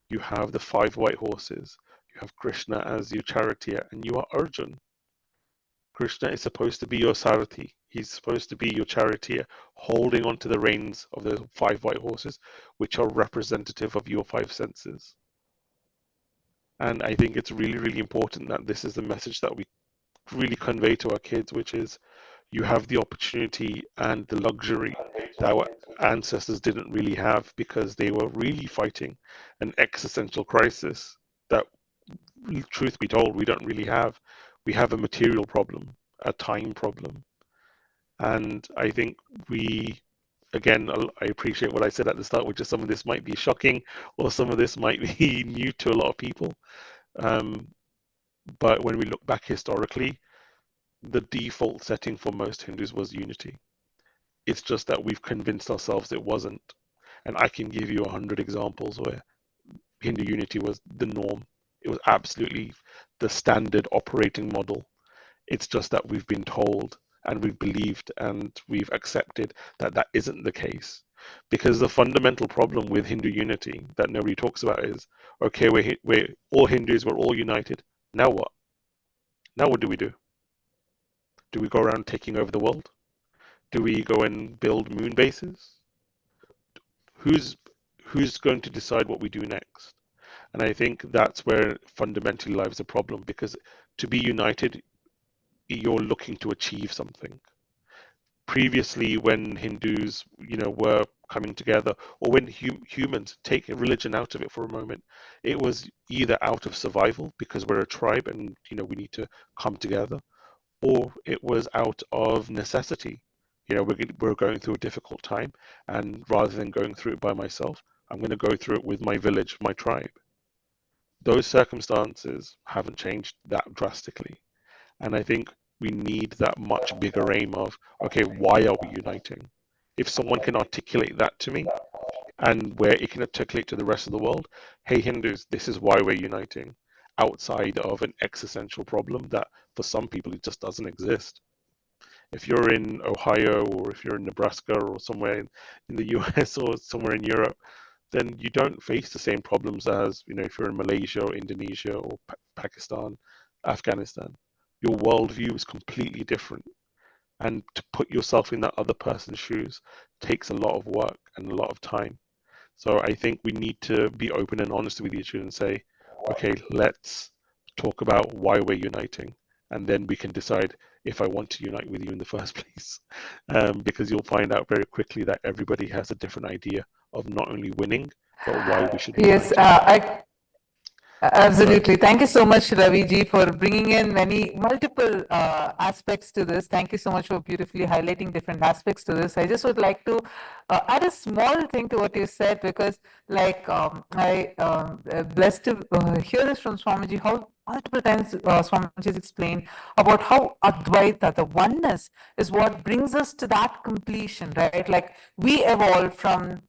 You have the 5 white horses. You have Krishna as your charioteer, and you are Arjun. Krishna is supposed to be your Sarathi. He's supposed to be your charioteer, holding onto the reins of the 5 white horses, which are representative of your 5 senses. And I think it's really, really important that this is the message that we really convey to our kids, which is you have the opportunity and the luxury that our ancestors didn't really have, because they were really fighting an existential crisis that, truth be told, we don't really have. We have a material problem, a time problem. And I think again, I appreciate what I said at the start, which is some of this might be shocking or some of this might be new to a lot of people. But when we look back historically, the default setting for most Hindus was unity. It's just that we've convinced ourselves it wasn't. And I can give you 100 examples where Hindu unity was the norm. It was absolutely the standard operating model. It's just that we've been told and we've believed and we've accepted that that isn't the case. Because the fundamental problem with Hindu unity that nobody talks about is, okay, we're all Hindus, we're all united. Now what? Now what do we do? Do we go around taking over the world? Do we go and build moon bases? Who's going to decide what we do next? And I think that's where fundamentally lies the problem, because to be united, you're looking to achieve something. Previously, when Hindus, were coming together, or when humans, take religion out of it for a moment, it was either out of survival because we're a tribe and we need to come together, or it was out of necessity. We're going through a difficult time, and rather than going through it by myself, I'm going to go through it with my village, my tribe. Those circumstances haven't changed that drastically. And I think we need that much bigger aim of, okay, why are we uniting? If someone can articulate that to me, and where it can articulate to the rest of the world, hey, Hindus, this is why we're uniting, outside of an existential problem that for some people it just doesn't exist. If you're in Ohio, or if you're in Nebraska, or somewhere in the US or somewhere in Europe, then you don't face the same problems as, if you're in Malaysia or Indonesia or Pakistan, Afghanistan. Your worldview is completely different. And to put yourself in that other person's shoes takes a lot of work and a lot of time. So I think we need to be open and honest with each other and say, okay, let's talk about why we're uniting. And then we can decide if I want to unite with you in the first place. Because you'll find out very quickly that everybody has a different idea of not only winning, but why we should be Yes, united. absolutely. Thank you so much, Raviji, for bringing in multiple aspects to this. Thank you so much for beautifully highlighting different aspects to this. I just would like to add a small thing to what you said, because I blessed to hear this from Swamiji, how multiple times Swamiji has explained about how Advaita, the oneness, is what brings us to that completion, right? Like we evolved from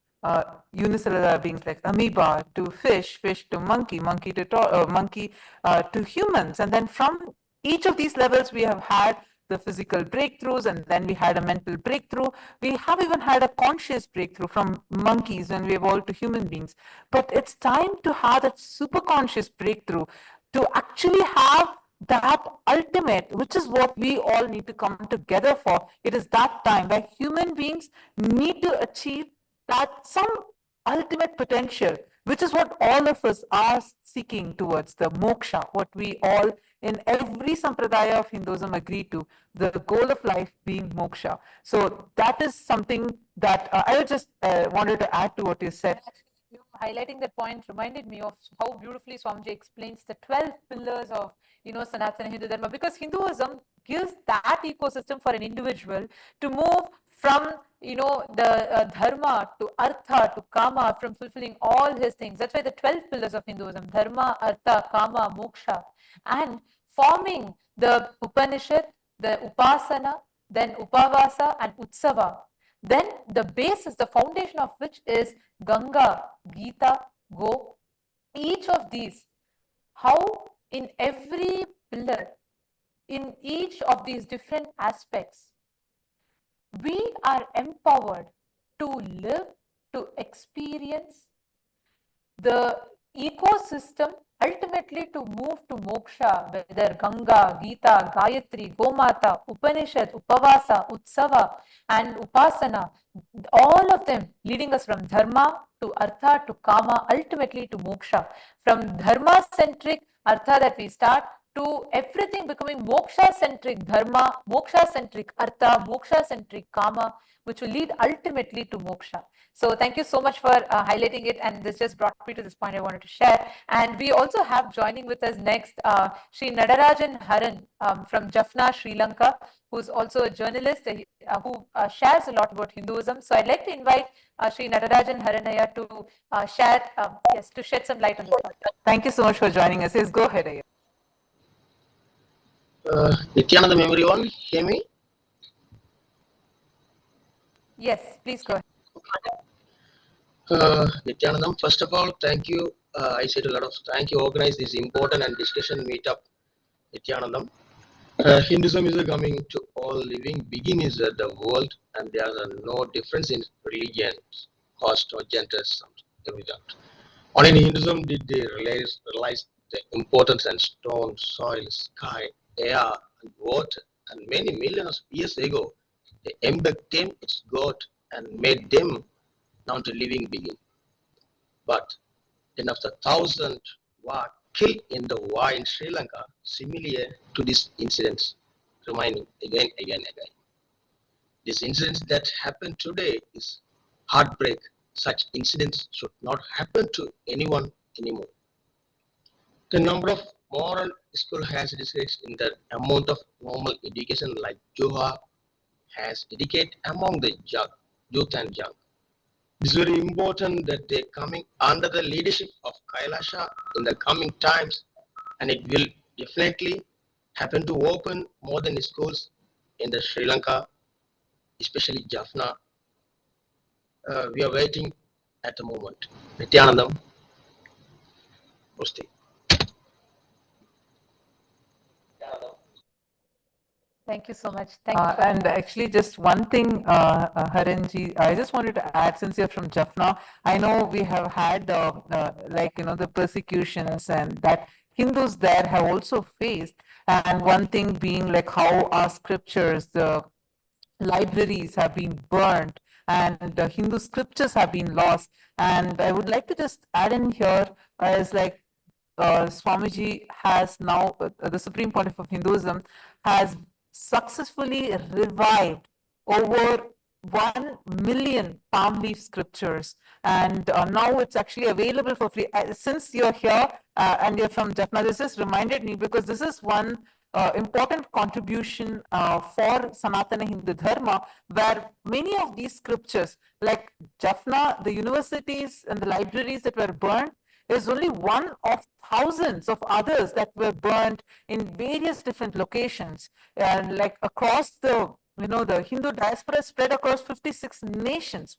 unicellular beings like amoeba to fish to monkey, monkey to humans, and then from each of these levels we have had the physical breakthroughs, and then we had a mental breakthrough. We have even had a conscious breakthrough from monkeys when we evolved to human beings. But it's time to have that super conscious breakthrough to actually have that ultimate, which is what we all need to come together for. It is that time where human beings need to achieve that some ultimate potential, which is what all of us are seeking towards, the moksha, what we all in every sampradaya of Hinduism agree to, the goal of life being moksha. So that is something that I just wanted to add to what you said. You highlighting that point reminded me of how beautifully Swamiji explains the 12 pillars of Sanatana Hindu Dharma, because Hinduism gives that ecosystem for an individual to move from the dharma to artha to kama, from fulfilling all his things. That's why the 12 pillars of Hinduism, dharma, artha, kama, moksha, and forming the Upanishad, the upasana, then upavasa and utsava. Then the basis, the foundation of which is Ganga, Gita, Go. Each of these, how in every pillar, in each of these different aspects, we are empowered to live, to experience the ecosystem, ultimately to move to moksha, whether Ganga, Gita, Gayatri, Gomata, Upanishad, Upavasa, Utsava, and Upasana, all of them leading us from dharma to artha to kama, ultimately to moksha. From dharma-centric artha that we start to everything becoming moksha-centric dharma, moksha-centric artha, moksha-centric kama, which will lead ultimately to moksha. So thank you so much for highlighting it, and this just brought me to this point I wanted to share. And we also have joining with us next Sri Nadarajan Haran from Jaffna, Sri Lanka, who's also a journalist who shares a lot about Hinduism. So I'd like to invite Sri Nadarajan Haranaya to share, to shed some light on this topic. Thank you so much for joining us. Yes, go ahead, Ayya. Nithyananda, everyone, hear me? Yes, please go ahead. Nithyanandam, first of all, thank you. I said a lot of thank you. Organize this important and discussion meetup, Nithyanandam. Hinduism is coming to all living beings of the world, and there are no difference in religions, caste, or genders. Everything. Only in Hinduism did they realize the importance and stone, soil, sky, air, and water. And many millions of years ago, they embodied them its God and made them down to living being. But then after 1,000 were killed in the war in Sri Lanka, similar to these incidents remaining again. These incidents that happen today is heartbreak. Such incidents should not happen to anyone anymore. The number of moral school has decreased in the amount of normal education like Johar has dedicated among the youth and young. It is very important that they are coming under the leadership of Kailasha in the coming times, and it will definitely happen to open more than schools in the Sri Lanka, especially Jaffna. We are waiting at the moment. Nithyanandam, Musti. Thank you so much. And actually, just one thing, Haranji, I just wanted to add, since you're from Jaffna, I know we have had the persecutions and that Hindus there have also faced. And one thing being like how our scriptures, the libraries have been burned and the Hindu scriptures have been lost. And I would like to just add in here as like Swamiji has now, the Supreme Pontiff of Hinduism has successfully revived over 1 million palm leaf scriptures, and now it's actually available for free. Since you're here and you're from Jaffna, this just reminded me, because this is one important contribution for Sanatana Hindu Dharma, where many of these scriptures, like Jaffna, the universities and the libraries that were burned, is only one of thousands of others that were burned in various different locations, and like across the the Hindu diaspora spread across 56 nations,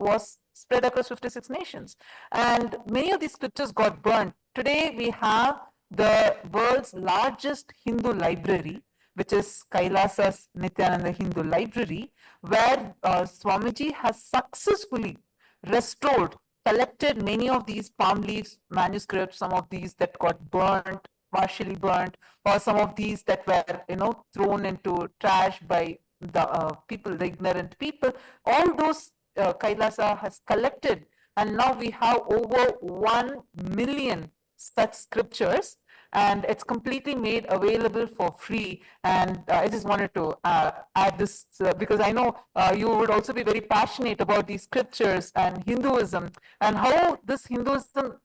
and many of these scriptures got burned. Today we have the world's largest Hindu library, which is Kailasa's Nithyananda Hindu Library, where Swamiji has successfully restored, collected many of these palm leaves manuscripts, some of these that got burnt, partially burnt, or some of these that were, thrown into trash by the people, the ignorant people. All those Kailasa has collected, and now we have over 1 million such scriptures, and it's completely made available for free. And I just wanted to add this because I know you would also be very passionate about these scriptures and Hinduism, and how this Hinduism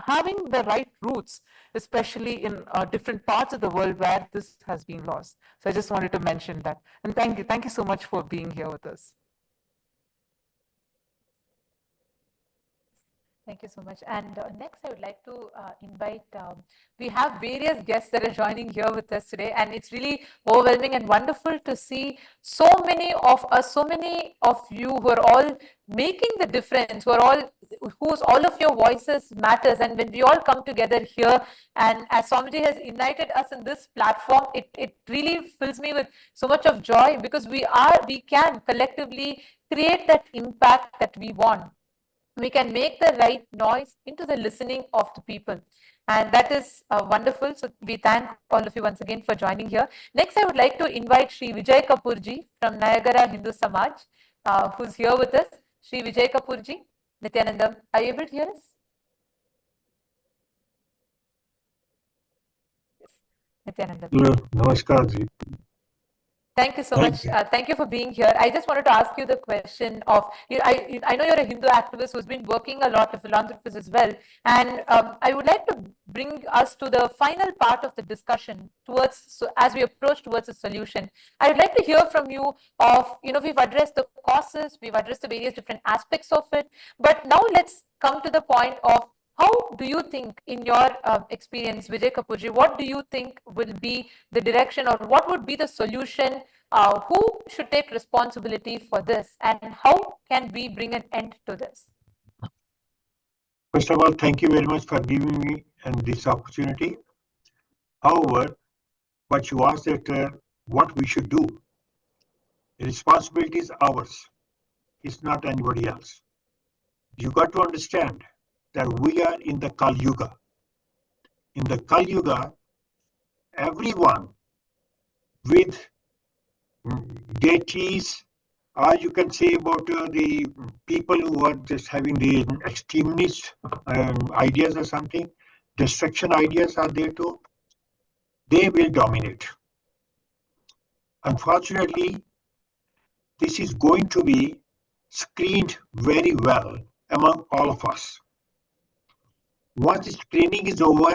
having the right roots, especially in different parts of the world where this has been lost. So I just wanted to mention that. And thank you so much for being here with us. Thank you so much. And next, I would like to invite, we have various guests that are joining here with us today, and it's really overwhelming and wonderful to see so many of us, so many of you who are all making the difference, whose all of your voices matters. And when we all come together here, and as Swamiji has united us in this platform, it really fills me with so much of joy, because we can collectively create that impact that we want. We can make the right noise into the listening of the people. And that is wonderful. So we thank all of you once again for joining here. Next, I would like to invite Sri Vijay Kapoorji from Niagara Hindu Samaj, who's here with us. Sri Vijay Kapoorji, Nithyanandam, are you able to hear us? Yes. Nithyanandam. Namaskar ji. Thank you so much. Thank you for being here. I just wanted to ask you the question of, I know you're a Hindu activist who's been working a lot, a philanthropist as well. And I would like to bring us to the final part of the discussion as we approach towards a solution. I would like to hear from you of, we've addressed the causes, we've addressed the various different aspects of it. But now let's come to the point of, how do you think, in your experience, Vijay Kapoorji, what do you think will be the direction, or what would be the solution? Who should take responsibility for this, and how can we bring an end to this? First of all, thank you very much for giving me this opportunity. However, what you asked that what we should do, the responsibility is ours. It's not anybody else. You got to understand that we are in the Kali Yuga. In the Kali Yuga, everyone with deities, or you can say about the people who are just having the extremist ideas or something, destruction ideas are there too, they will dominate. Unfortunately, this is going to be screened very well among all of us. Once the screening is over,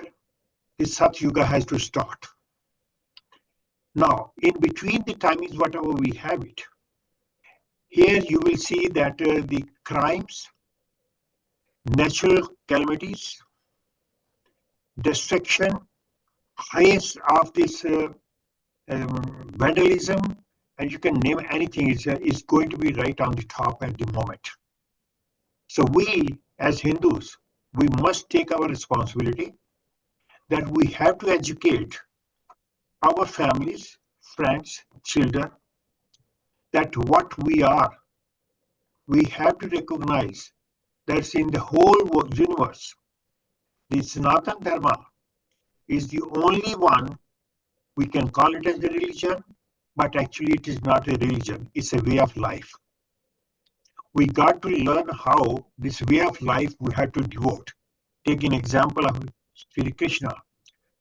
the Sat Yuga has to start. Now, in between the time is whatever we have it. Here you will see that the crimes, natural calamities, destruction, highest of this vandalism, and you can name anything, is going to be right on the top at the moment. So we, as Hindus, we must take our responsibility that we have to educate our families, friends, children, that what we are, we have to recognize that in the whole universe, the Sanatana Dharma is the only one, we can call it as a religion, but actually it is not a religion, it's a way of life. We got to learn how this way of life we have to devote. Take an example of Sri Krishna,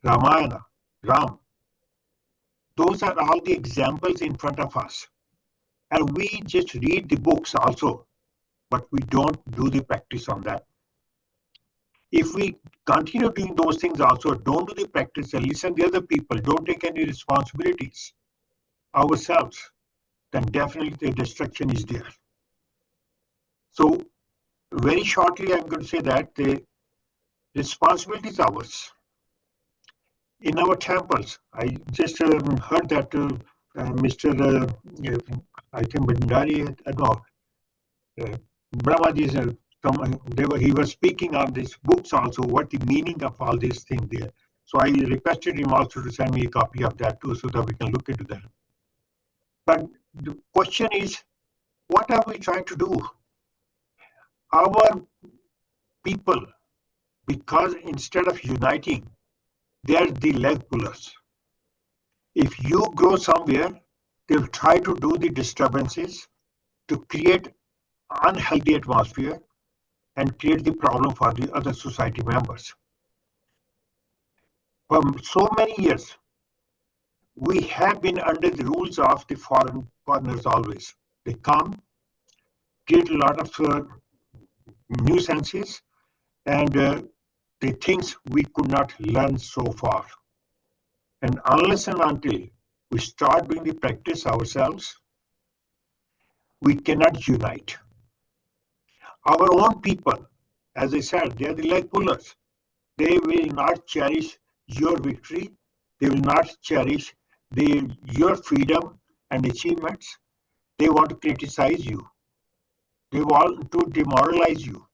Ramayana, Ram. Those are all the examples in front of us. And we just read the books also, but we don't do the practice on that. If we continue doing those things also, don't do the practice and listen to other people, don't take any responsibilities ourselves, then definitely the destruction is there. So very shortly, I'm going to say that the responsibility is ours. In our temples, I just heard that Mr. I think Bhandari, Brahmaji, he was speaking on these books also, what the meaning of all these things there. So I requested him also to send me a copy of that too, so that we can look into that. But the question is, what are we trying to do? Our people, because instead of uniting, they are the leg pullers. If you go somewhere, they'll try to do the disturbances to create unhealthy atmosphere and create the problem for the other society members. For so many years, we have been under the rules of the foreigners always. They come, create a lot of nuisances, and the things we could not learn so far. And unless and until we start doing the practice ourselves, we cannot unite. Our own people, as I said, they are the leg pullers. They will not cherish your victory. They will not cherish your freedom and achievements. They want to criticize you. They want to demoralize you.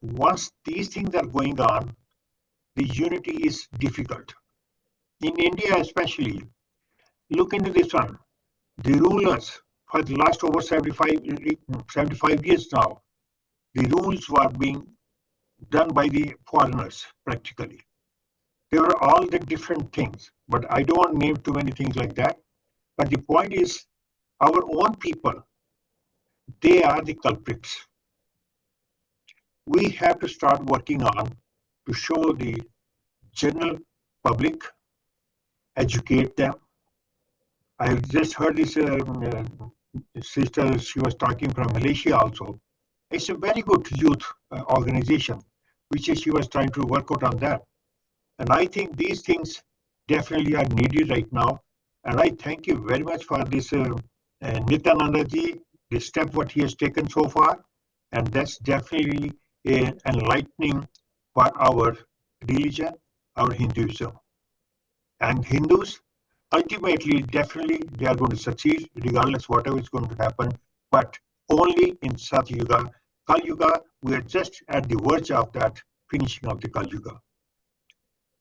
Once these things are going on, the unity is difficult. In India especially, look into this one. The rulers for the last over 75 years now, the rules were being done by the foreigners practically. They were all the different things, but I don't want to name too many things like that. But the point is, our own people, they are the culprits. We have to start working on to show the general public, educate them. I just heard this sister, she was talking from Malaysia also. It's a very good youth organization, which is she was trying to work out on that. And I think these things definitely are needed right now. And I thank you very much for this Nithyananda ji, the step what he has taken so far. And that's definitely an enlightening for our religion, our Hinduism. And Hindus, ultimately, definitely, they are going to succeed regardless whatever is going to happen, but only in Satya Yuga. Kali Yuga, we are just at the verge of that finishing of the Kali Yuga.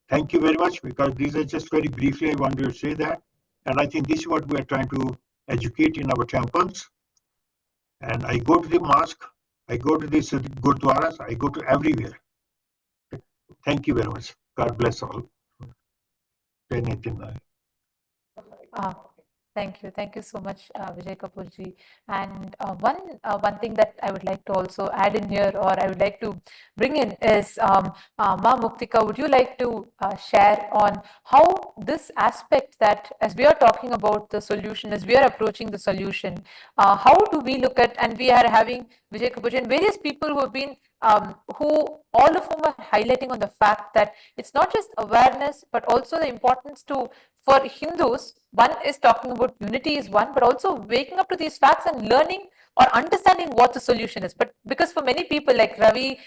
Thank you very much, because these are just very briefly, I wanted to say that. And I think this is what we are trying to educate in our temples. And I go to the mosque, I go to these gurdwaras, I go to everywhere. Thank you very much. God bless all. Thank you so much, Vijay Kapoorji. And one thing that I would like to also add in here, or I would like to bring in, is Ma Muktika. Would you like to share on how this aspect, that as we are talking about the solution, as we are approaching the solution, how do we look at, and we are having Vijay Kapoorji and various people who have been all of whom are highlighting on the fact that it's not just awareness, but also the importance for Hindus. One is talking about unity is one, but also waking up to these facts and learning or understanding what the solution is. But because for many people, like Ravi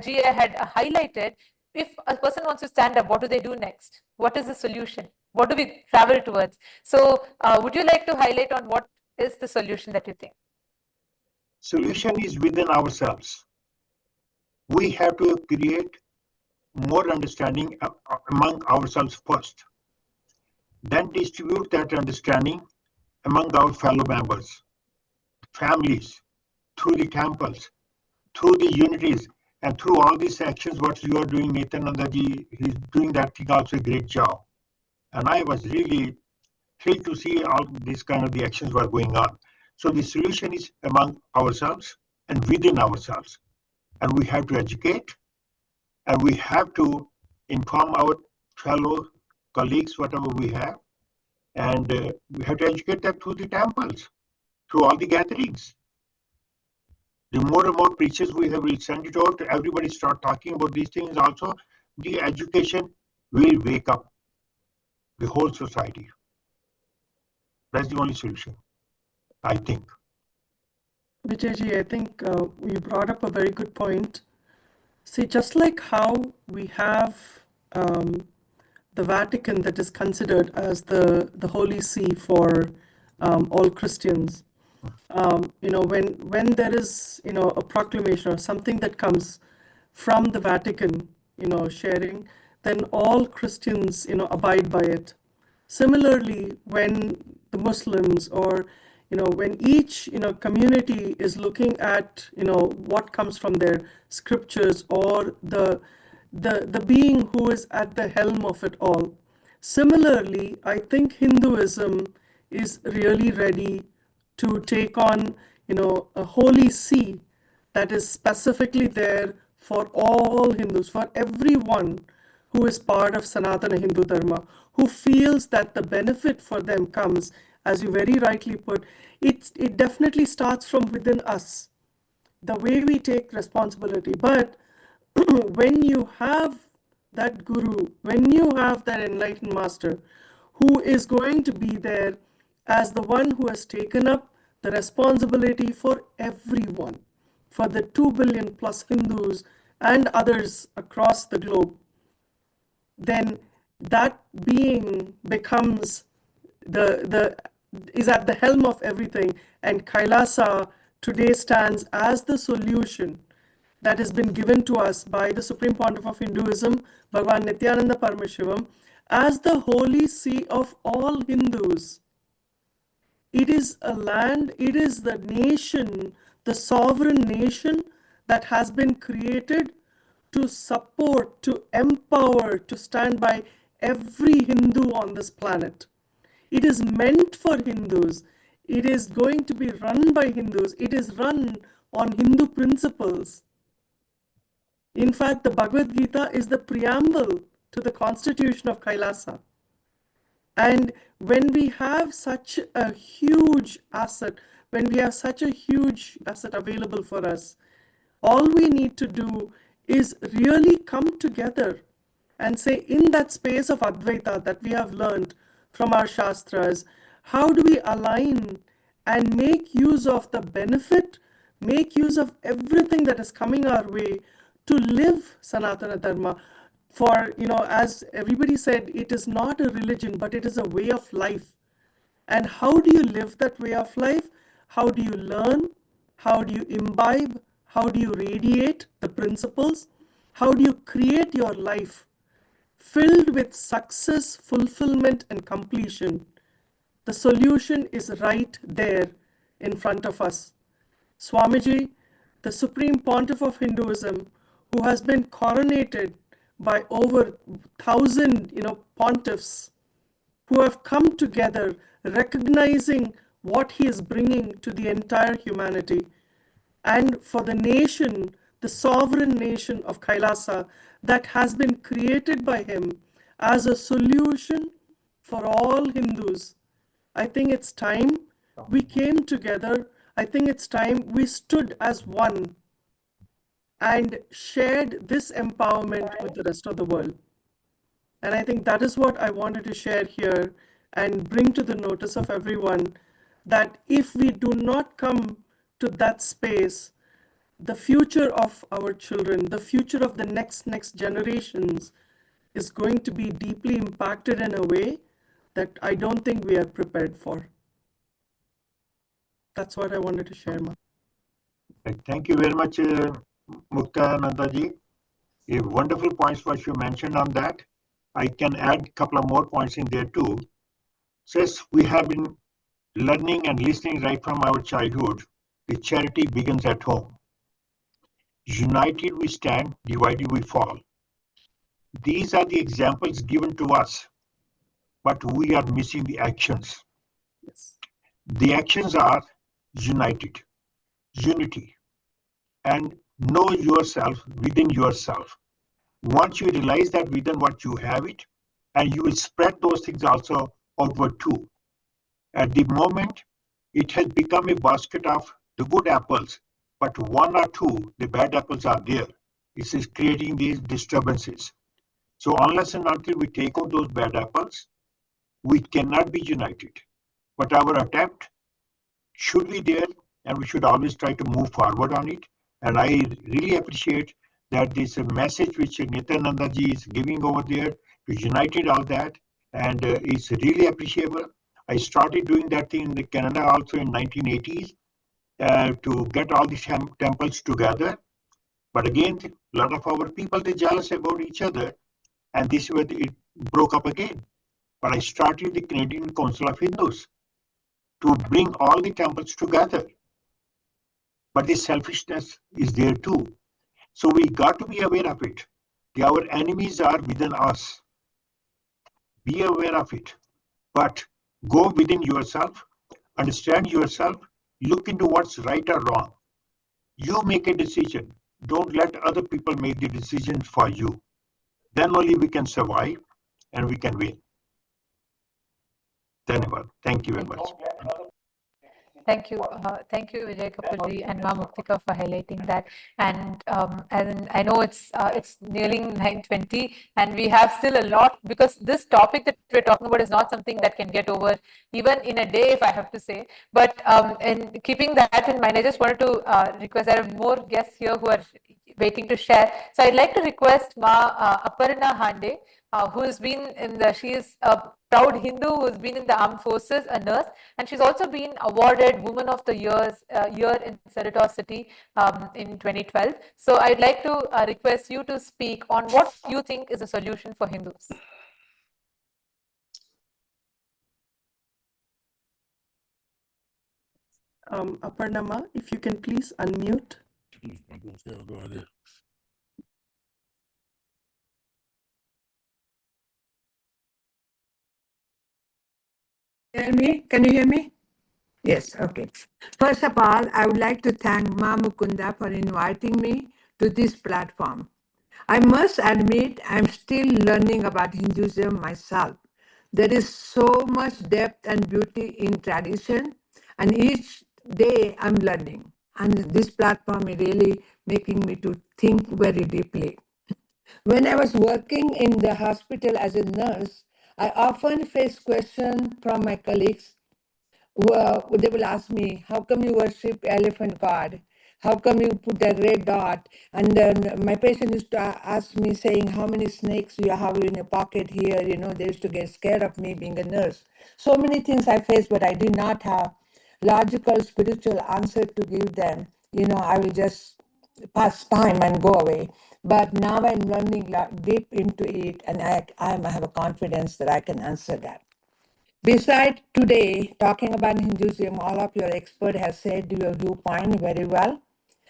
G had highlighted, if a person wants to stand up, what do they do next? What is the solution? What do we travel towards? So would you like to highlight on what is the solution that you think? Solution is within ourselves. We have to create more understanding among ourselves first. Then distribute that understanding among our fellow members, families, through the temples, through the unities, and through all these actions, what you are doing, Nithyananda ji, he's doing that thing also a great job. And I was really thrilled to see all these kind of the actions were going on. So the solution is among ourselves and within ourselves. And we have to educate, and we have to inform our fellow colleagues, whatever we have, and we have to educate them through the temples, through all the gatherings. The more and more preachers we have, we'll send it out, everybody start talking about these things also. The education will wake up the whole society. That's the only solution, I think. Vijayji, I think you brought up a very good point. See, just like how we have the Vatican that is considered as the Holy See for all Christians, when there is, a proclamation or something that comes from the Vatican, sharing, then all Christians, abide by it. Similarly, when the Muslims or when each community is looking at what comes from their scriptures or the being who is at the helm of it all. Similarly, I think Hinduism is really ready to take on a holy see that is specifically there for all Hindus, for everyone who is part of Sanatana Hindu Dharma, who feels that the benefit for them comes, as you very rightly put, it definitely starts from within us, the way we take responsibility. But when you have that guru, when you have that enlightened master who is going to be there as the one who has taken up the responsibility for everyone, for the 2 billion plus Hindus and others across the globe, then that being becomes is at the helm of everything, and Kailasa today stands as the solution that has been given to us by the Supreme Pontiff of Hinduism, Bhagavan Nithyananda Paramashivam, as the holy see of all Hindus. It is a land, it is the nation, the sovereign nation that has been created to support, to empower, to stand by every Hindu on this planet. It is meant for Hindus. It is going to be run by Hindus. It is run on Hindu principles. In fact, the Bhagavad Gita is the preamble to the constitution of Kailasa. And when we have such a huge asset, available for us, all we need to do is really come together and say, in that space of Advaita that we have learned from our Shastras, how do we align and make use of the benefit, make use of everything that is coming our way to live Sanatana Dharma? For, as everybody said, it is not a religion, but it is a way of life. And how do you live that way of life? How do you learn? How do you imbibe? How do you radiate the principles? How do you create your life filled with success, fulfillment, and completion? The solution is right there in front of us. Swamiji, the Supreme Pontiff of Hinduism, who has been coronated by over 1,000, pontiffs who have come together recognizing what he is bringing to the entire humanity. And for the nation, the sovereign nation of Kailasa that has been created by him as a solution for all Hindus. I think it's time we came together. I think it's time we stood as one and shared this empowerment with the rest of the world. And I think that is what I wanted to share here and bring to the notice of everyone, that if we do not come to that space, the future of our children, the future of the next generations is going to be deeply impacted in a way that I don't think we are prepared for. That's what I wanted to share, Ma. Thank you very much, Muktanandaji. A wonderful points what you mentioned on that. I can add a couple of more points in there too. Says we have been learning and listening right from our childhood. The charity begins at home. United we stand, divided we fall. These are the examples given to us, but we are missing the actions. Yes. The actions are united, unity, and know yourself within yourself. Once you realize that within what you have it, and you will spread those things also outward too. At the moment, it has become a basket of the good apples, but one or two, the bad apples are there. This is creating these disturbances. So unless and until we take out those bad apples, we cannot be united. But our attempt should be there, and we should always try to move forward on it. And I really appreciate that this message which Nithyanandaji is giving over there to unite all that, and it's really appreciable. I started doing that thing in Canada also in 1980s to get all these temples together. But again, a lot of our people, they're jealous about each other. And this is where it broke up again. But I started the Canadian Council of Hindus to bring all the temples together. But the selfishness is there too. So we got to be aware of it. Our enemies are within us. Be aware of it. But go within yourself, understand yourself, look into what's right or wrong. You make a decision. Don't let other people make the decisions for you. Then only we can survive and we can win. Thank you very much. Thank you, Vijay Kapurji and Ma Muktika for highlighting that. And I know it's nearing 9:20, and we have still a lot, because this topic that we're talking about is not something that can get over even in a day, if I have to say. But and keeping that in mind, I just wanted to request, there are more guests here who are waiting to share. So I'd like to request Ma Aparna Hande, who has been she is a proud Hindu who has been in the armed forces, a nurse, and she's also been awarded Woman of the Year in City in 2012. So I'd like to request you to speak on what you think is a solution for Hindus. Aparna, if you can please unmute. Hear me? Can you hear me? Yes, okay. First of all, I would like to thank Ma Mukunda for inviting me to this platform. I must admit I'm still learning about Hinduism myself. There is so much depth and beauty in tradition, and each day I'm learning. And this platform is really making me to think very deeply. When I was working in the hospital as a nurse, I often faced questions from my colleagues. They will ask me, how come you worship elephant god? How come you put a red dot? And then my patient used to ask me, saying, how many snakes you have in your pocket here? You know, they used to get scared of me being a nurse. So many things I faced, but I did not have logical, spiritual answer to give them. You know, I will just pass time and go away. But now I'm learning deep into it, and I have a confidence that I can answer that. Besides today, talking about Hinduism, all of your experts have said your viewpoint very well.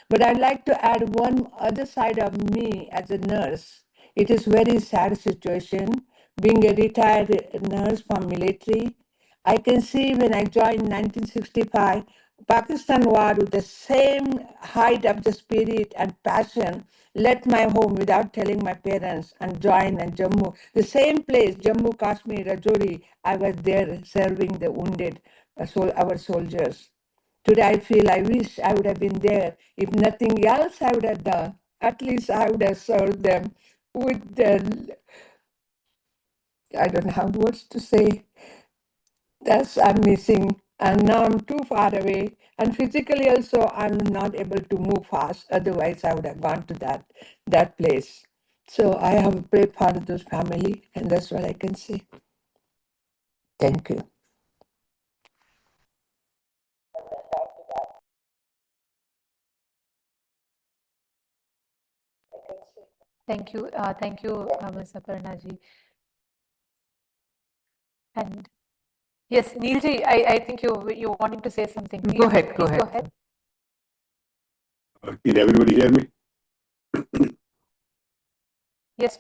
But I'd like to add one other side of me as a nurse. It is very sad situation. Being a retired nurse from military, I can see when I joined 1965, Pakistan war with the same height of the spirit and passion, left my home without telling my parents and joined in Jammu. The same place, Jammu, Kashmir, Rajouri, I was there serving the wounded, our soldiers. Today I feel I wish I would have been there. If nothing else I would have done, at least I would have served them with the, I don't have words to say. That's I'm missing. And now I'm too far away. And physically also I'm not able to move fast. Otherwise I would have gone to that place. So I have a great part of those family, and that's what I can say. Thank you. Thank you, Ms. Aparna ji. And yes, Neilji, I think you wanting to say something. Go ahead. Go ahead. Can everybody hear me? Yes.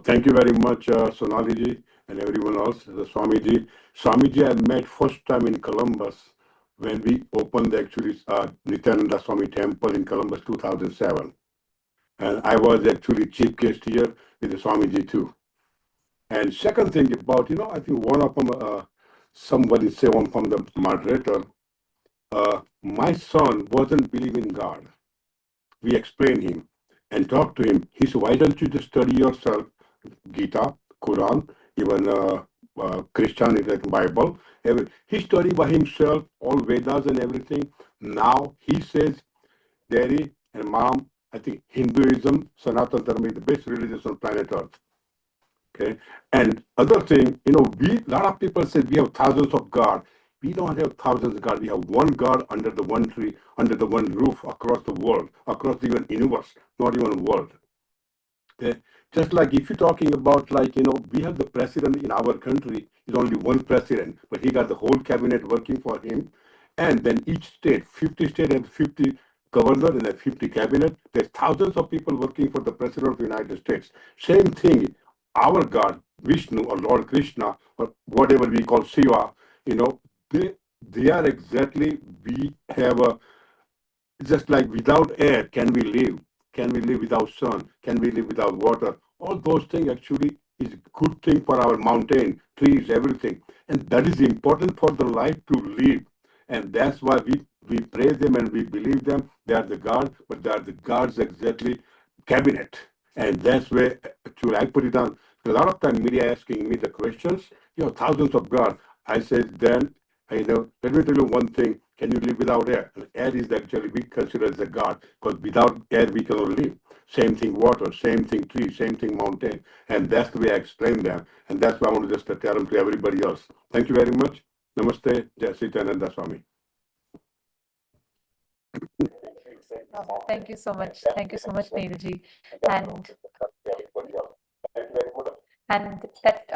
Thank you very much, Sonali and everyone else, the Swamiji. Swamiji I met first time in Columbus when we opened the actually Nithyananda Swami Temple in Columbus 2007. And I was actually chief guest here with the Swamiji too. And second thing about, I think one of them, somebody say one from the moderator, my son wasn't believing God. We explained him and talked to him. He said, why don't you just study yourself, Gita, Quran, even Christianity, like Bible. He studied by himself, all Vedas and everything. Now he says, Daddy and Mom, I think Hinduism, Sanatana Dharma is the best religion on planet Earth. Okay. And other thing, a lot of people say we have thousands of God. We don't have thousands of God. We have one God under the one tree, under the one roof, across the world, across the even universe, not even world. Okay? Just like if you're talking about like, we have the president in our country, is only one president, but he got the whole cabinet working for him. And then each state, 50 states have 50 governor and a 50 cabinet. There's thousands of people working for the president of the United States. Same thing, our God, Vishnu or Lord Krishna, or whatever we call Shiva, they are exactly, we have a, just like without air, can we live? Can we live without sun? Can we live without water? All those things actually is a good thing for our mountain, trees, everything. And that is important for the life to live. And that's why we praise them and we believe them. They are the God, but they are the God's exactly cabinet. And that's where actually I put it on. A lot of time media asking me the questions, thousands of God. I said, then, let me tell you one thing. Can you live without air? And air is actually we consider as a God, because without air we cannot live. Same thing water, same thing tree, same thing mountain. And that's the way I explain them. And that's why I want to just tell them to everybody else. Thank you very much. Namaste, Jai Nithyananda Swami. Thank you so much. Thank you so much, Neilji. And that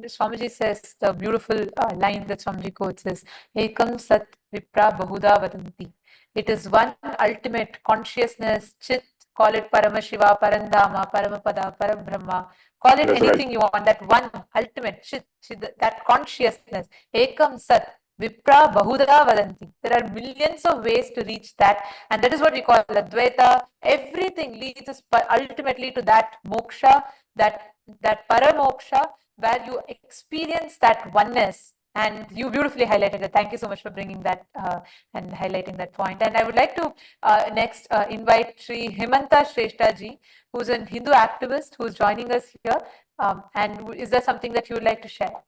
Swamiji says the beautiful line that Swamiji quotes is Ekam Sat Vipra Bahuda Vadanti. It is one ultimate consciousness, Chit, call it Paramashiva, Parandama, Paramapada, Parabrahma, call it That's anything right. you want, that one ultimate Chit, that consciousness, Ekam Sat Vipra Bahuda Vadanti. There are millions of ways to reach that, and that is what we call Advaita. Everything leads us ultimately to that moksha, that paramoksha, where you experience that oneness. And you beautifully highlighted it. Thank you so much for bringing that and highlighting that point. And I would like to next invite Sri Himanta Shrestha ji, who's a Hindu activist who's joining us here. And is there something that you would like to share?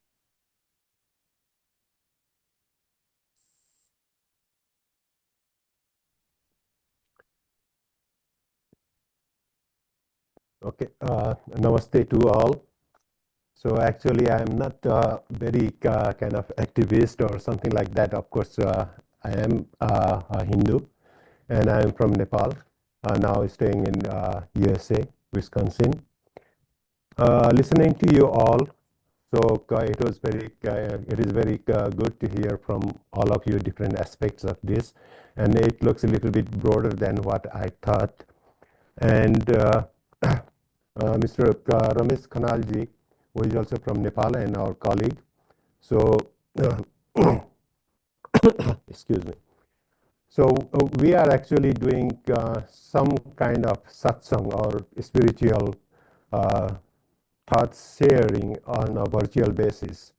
Okay, namaste to all. So actually, I'm not very kind of activist or something like that. Of course, I am a Hindu, and I'm from Nepal. Now staying in USA, Wisconsin. Listening to you all, so it was it is very good to hear from all of you different aspects of this, and it looks a little bit broader than what I thought. And Mr. Ramesh Khanalji, who is also from Nepal and our colleague. So, excuse me. So we are actually doing some kind of satsang or spiritual thought sharing on a virtual basis.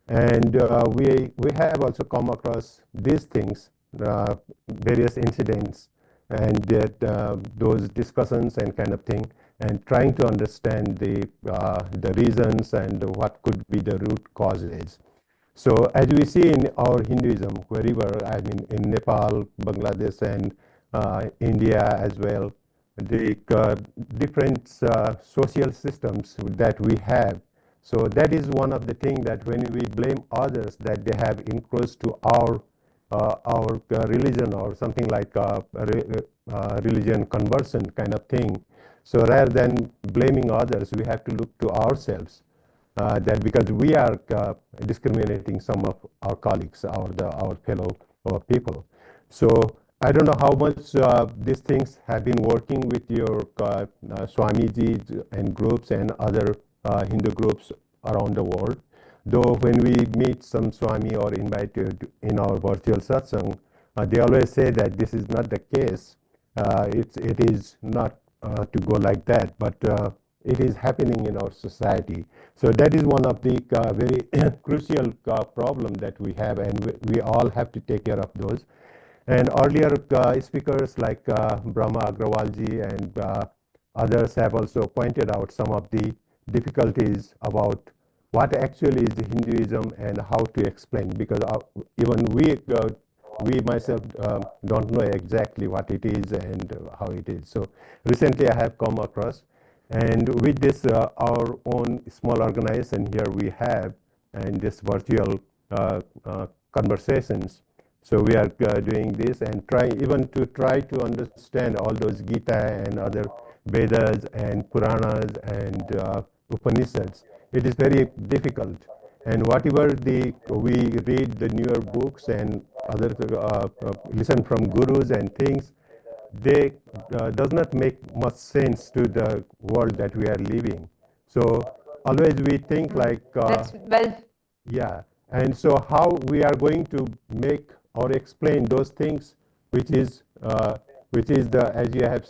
And we have also come across these things, various incidents, and those discussions and kind of thing, and trying to understand the reasons and what could be the root causes. So as we see in our Hinduism, wherever, I mean, in Nepal, Bangladesh, and India as well, the different social systems that we have. So that is one of the things that when we blame others that they have encroached to our religion or something like religion conversion kind of thing. So rather than blaming others, we have to look to ourselves. That because we are discriminating some of our colleagues, our fellow people. So I don't know how much these things have been working with your Swamiji and groups and other Hindu groups around the world. Though when we meet some Swami or invited in our virtual satsang, they always say that this is not the case. It is not to go like that, but it is happening in our society. So that is one of the very crucial problem that we have, and we all have to take care of those. And earlier speakers like Brahma Agrawalji and others have also pointed out some of the difficulties about what actually is Hinduism and how to explain, because even we myself don't know exactly what it is and how it is. So recently I have come across, and with this our own small organization here we have, and this virtual conversations. So we are doing this and try to understand all those Gita and other Vedas and Puranas and Upanishads. It is very difficult. And whatever we read the newer books and other listen from gurus and things, they does not make much sense to the world that we are living. So always we think like That's well. yeah, and so how we are going to make or explain those things, which is the, as you have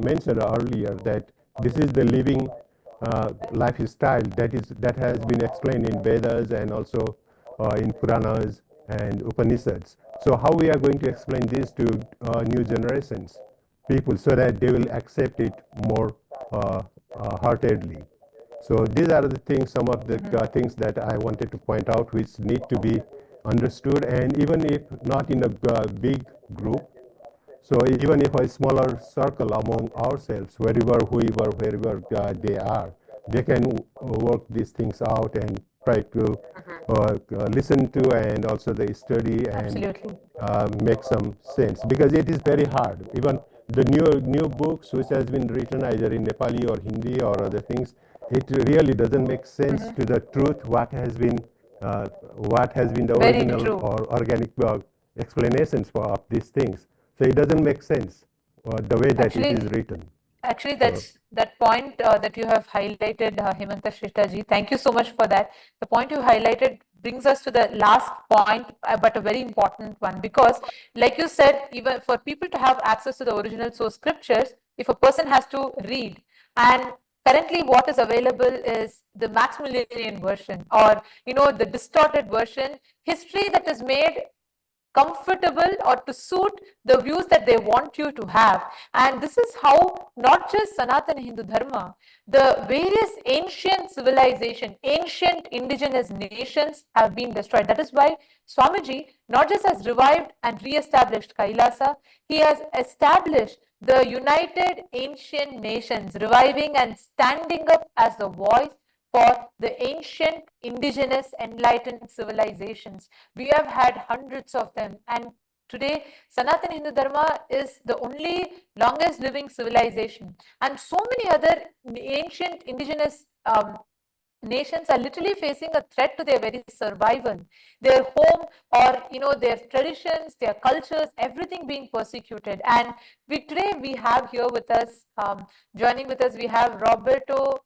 mentioned earlier, that this is the living lifestyle that has been explained in Vedas and also in Puranas and Upanishads. So how we are going to explain this to new generations, people, so that they will accept it more heartedly. So these are the things, some of the things that I wanted to point out, which need to be understood, and even if not in a big group, so even if a smaller circle among ourselves, wherever they are, they can work these things out and try to listen to and also they study and make some sense, because it is very hard. Even the new books which has been written either in Nepali or Hindi or other things, it really doesn't make sense to the truth what has been the original or organic explanations of these things. So it doesn't make sense the way that it is written. Actually, that's that point that you have highlighted, Hemanta Shrishtaji. Thank you so much for that. The point you highlighted brings us to the last point, but a very important one, because like you said, even for people to have access to the original source scriptures, if a person has to read, and currently what is available is the Maximilian version, or the distorted version, history that is made comfortable or to suit the views that they want you to have. And this is how not just Sanatana Hindu Dharma, the various ancient civilization, ancient indigenous nations have been destroyed. That is why Swamiji not just has revived and re-established Kailasa, he has established the United Ancient Nations, reviving and standing up as the voice for the ancient indigenous enlightened civilizations. We have had hundreds of them, and today Sanatana Hindu Dharma is the only longest living civilization, and so many other ancient indigenous nations are literally facing a threat to their very survival, their home, or their traditions, their cultures, everything being persecuted. And today we have here with us, joining with us, we have Roberto,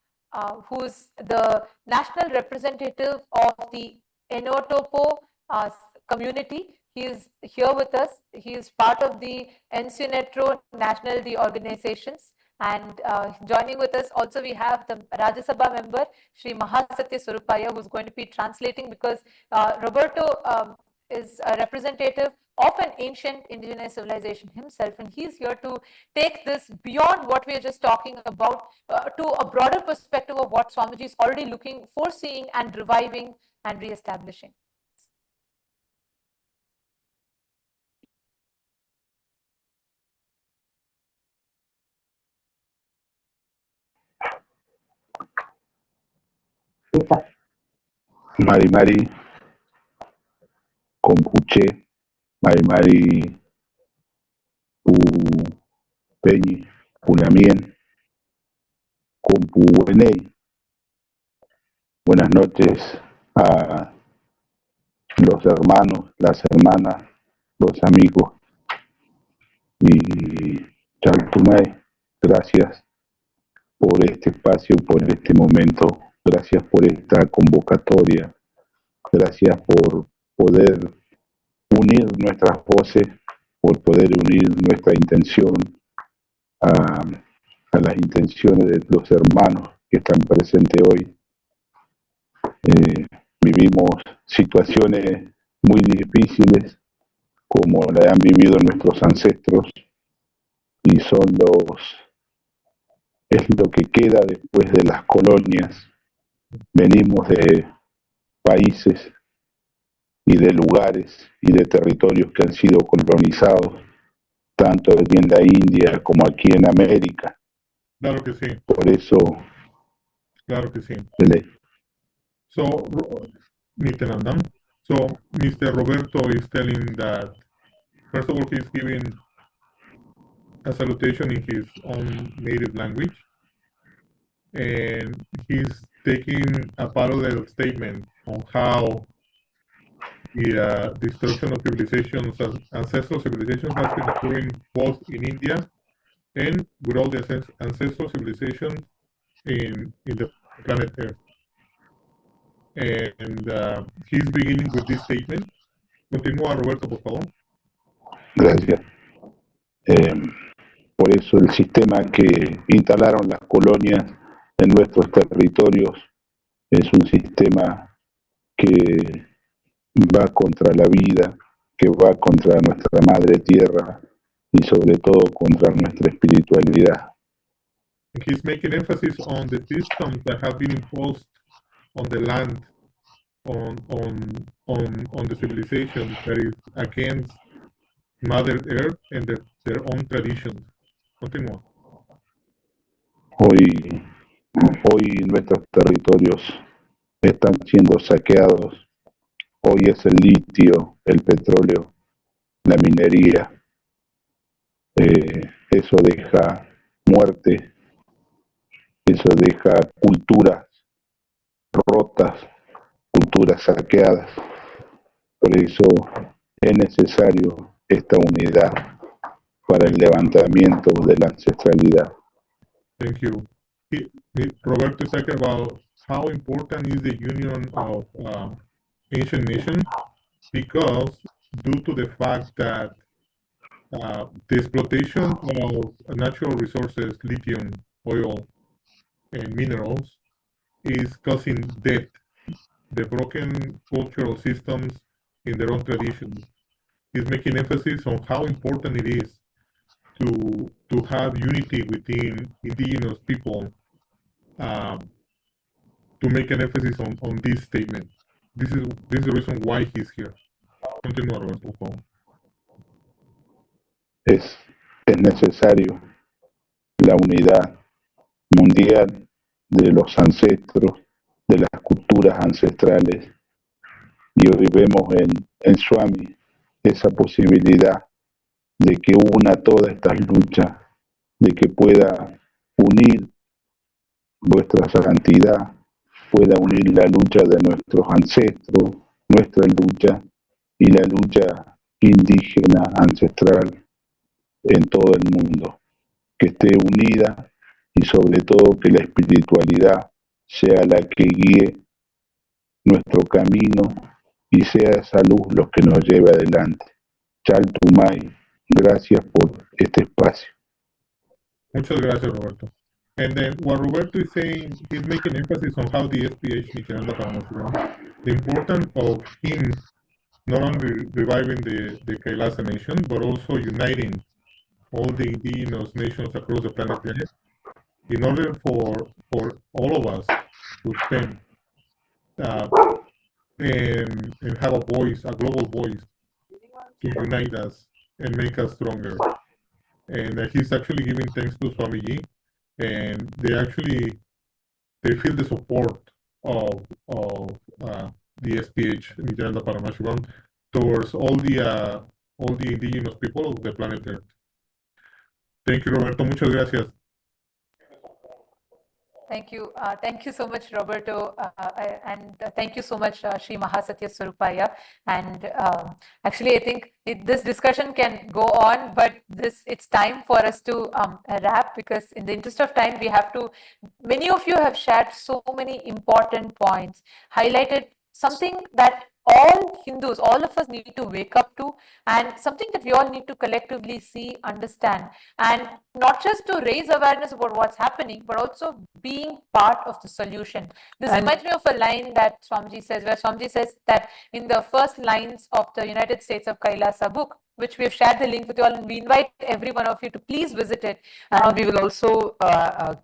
who's the national representative of the Enotopo community. He is here with us. He is part of the Ensunetro National organizations. And joining with us also we have the Rajya Sabha member, Sri Mahasatya Surupaya, who's going to be translating, because Roberto is a representative of an ancient indigenous civilization himself, and he's here to take this beyond what we are just talking about to a broader perspective of what Swamiji is already foreseeing and reviving and re-establishing. Mari Kompuche, Mari Peñi, Punamien, Compuenei. Buenas noches a los hermanos, las hermanas, los amigos y Chaltumay. Gracias por este espacio, por este momento. Gracias por esta convocatoria. Gracias por poder unir nuestras voces, por poder unir nuestra intención a las intenciones de los hermanos que están presentes hoy. Vivimos situaciones muy difíciles como la han vivido nuestros ancestros y es lo que queda después de las colonias. Venimos de países y de lugares y de territorios que han sido colonizados, tanto aquí en la India como aquí en América. Claro que sí. Por eso... Claro que sí. So, Nithyanandam, so Mr. Roberto is telling that, first of all, he's giving a salutation in his own native language, and he's taking a parallel statement on how the destruction of civilizations, ancestral civilizations, has been occurring both in India and with all the ancestral civilizations in the planet Earth. And he's beginning with this statement. Continúa, Roberto, por favor. Gracias. Por eso el sistema que instalaron las colonias en nuestros territorios es un sistema que va contra la vida, que va contra nuestra madre tierra y sobre todo contra nuestra espiritualidad. He's making emphasis on the systems that have been imposed on the land, on the civilization that is against Mother Earth and their own traditions. Continúa. Hoy nuestros territorios están siendo saqueados. Hoy es el litio, el petróleo, la minería. Eso deja muerte, eso deja culturas rotas, culturas saqueadas. Por eso es necesario esta unidad para el levantamiento de la ancestralidad. Thank you. Roberto is talking about how important is the union of ancient nations, because due to the fact that the exploitation of natural resources, lithium, oil, and minerals, is causing death, the broken cultural systems in their own traditions. He's making emphasis on how important it is to have unity within indigenous people, to make an emphasis on this statement. This is the reason why he's here. Continúa, Roberto, por favor. Es necesario la unidad mundial de los ancestros, de las culturas ancestrales. Y hoy vemos en Swami esa posibilidad de que una todas estas luchas, de que pueda unir vuestra santidad, pueda unir la lucha de nuestros ancestros, nuestra lucha y la lucha indígena ancestral en todo el mundo, que esté unida y sobre todo que la espiritualidad sea la que guíe nuestro camino y sea esa luz lo que nos lleve adelante. Chal Tumay, gracias por este espacio. Muchas gracias, Roberto. And then what Roberto is saying, he's making emphasis on how the SPH Nithyananda Paramashivam, the importance of him not only reviving the Kailasa nation, but also uniting all the indigenous nations across the planet Earth in order for all of us to stand and have a voice, a global voice, to unite us and make us stronger. And he's actually giving thanks to Swamiji, and they feel the support of the SPH Nithyananda Paramashivam towards all the indigenous people of the planet Earth. Thank you, Roberto. Muchas gracias. Thank you so much, Roberto, and thank you so much, Sri Mahasatya Swarupaya. And actually, I think this discussion can go on, but it's time for us to wrap, because in the interest of time, we have to. Many of you have shared so many important points, highlighted something that all Hindus, all of us need to wake up to, and something that we all need to collectively see, understand, and not just to raise awareness about what's happening, but also being part of the solution. This reminds me of a line that Swamiji says, where Swamiji says that in the first lines of the United States of Kailasa book, which we have shared the link with you all, and we invite every one of you to please visit it. We will also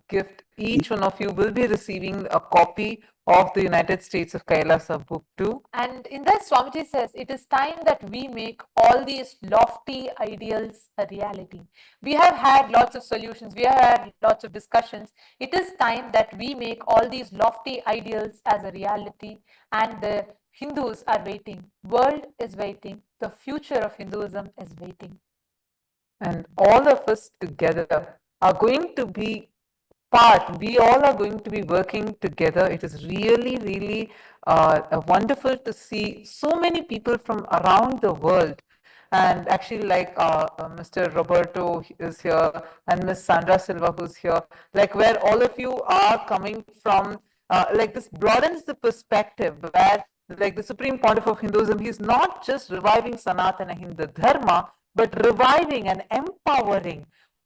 gift, each one of you will be receiving a copy of the United States of Kailasa book too. And in this, Swamiji says, it is time that we make all these lofty ideals a reality. We have had lots of solutions, we have had lots of discussions. It is time that we make all these lofty ideals as a reality, and the Hindus are waiting. World is waiting. The future of Hinduism is waiting. and all of us together are going to be we all are going to be working together. It is really, really wonderful to see so many people from around the world. And actually, like Mr. Roberto is here and Miss Sandra Silva who's here, like where all of you are coming from, like this broadens the perspective where like the Supreme Pontiff of Hinduism, he's not just reviving Sanatana Hindu Dharma, but reviving and empowering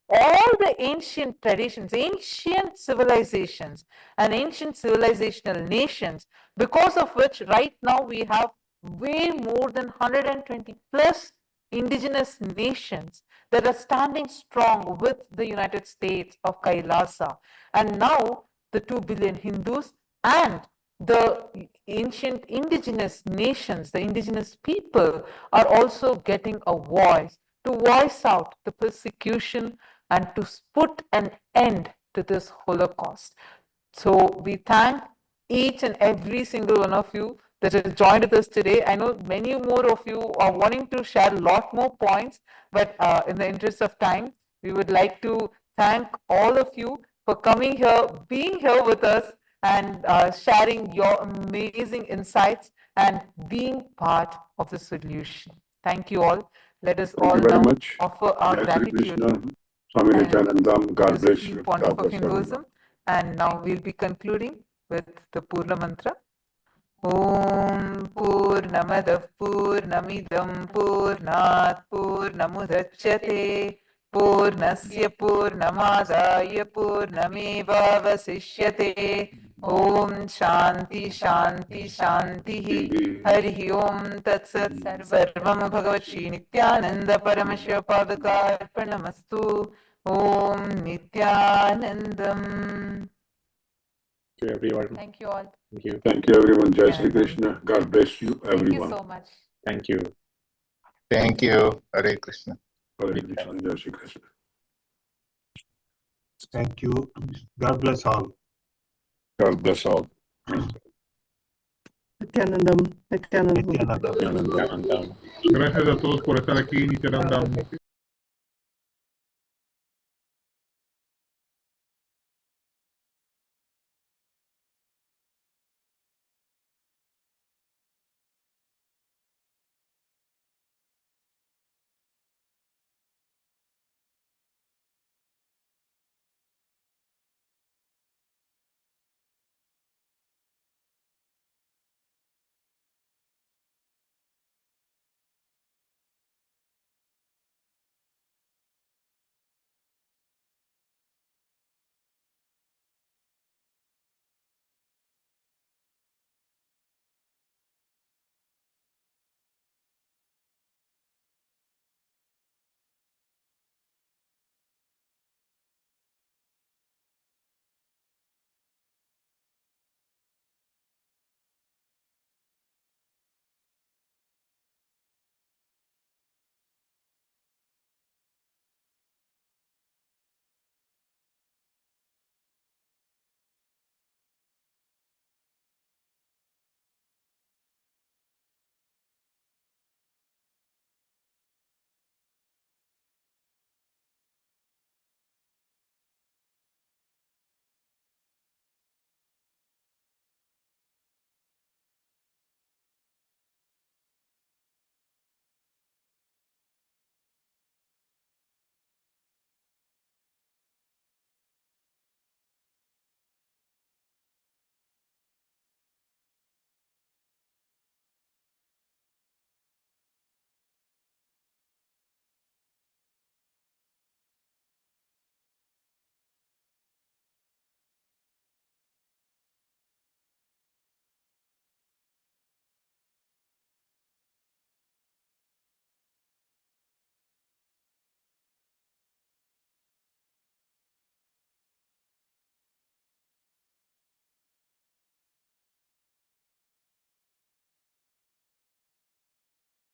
all the ancient traditions, ancient civilizations, and ancient civilizational nations, because of which right now we have way more than 120 plus indigenous nations that are standing strong with the United States of Kailasa. And now the 2 billion Hindus and the ancient indigenous nations, the indigenous people, are also getting a voice to voice out the persecution and to put an end to this Holocaust. So we thank each and every single one of you that has joined with us today. I know many more of you are wanting to share a lot more points, but in the interest of time, we would like to thank all of you for coming here, being here with us, and sharing your amazing insights and being part of the solution. Thank you all. Let us all now offer our gratitude. Swami Nithyanandam, God bless you. God bless Hinduism. And now we'll be concluding with the Purna Mantra. Om Purnamadav Purnamidam Purnat Purnamudachyate Purnasya Purnamadaya Purnameva Vasishyate. Om Shanti Shanti Shanti Hari Om Tat Sat Sarvam Bhagavat Shri Nithyananda Paramashivam Padakarpanamastu. Om Nithyanandam. Thank you, everyone. Thank you all. Thank you. Thank you, everyone. Jai Shri Krishna. God bless you, everyone. Thank you so much. Thank you. Thank you. Hare Krishna. Hare Krishna. Jai Shri Krishna. Thank you. God bless all. God bless all. Nithyanandam. Nithyanandam. Nithyanandam. Gracias a todos por estar aquí, Nithyanandam.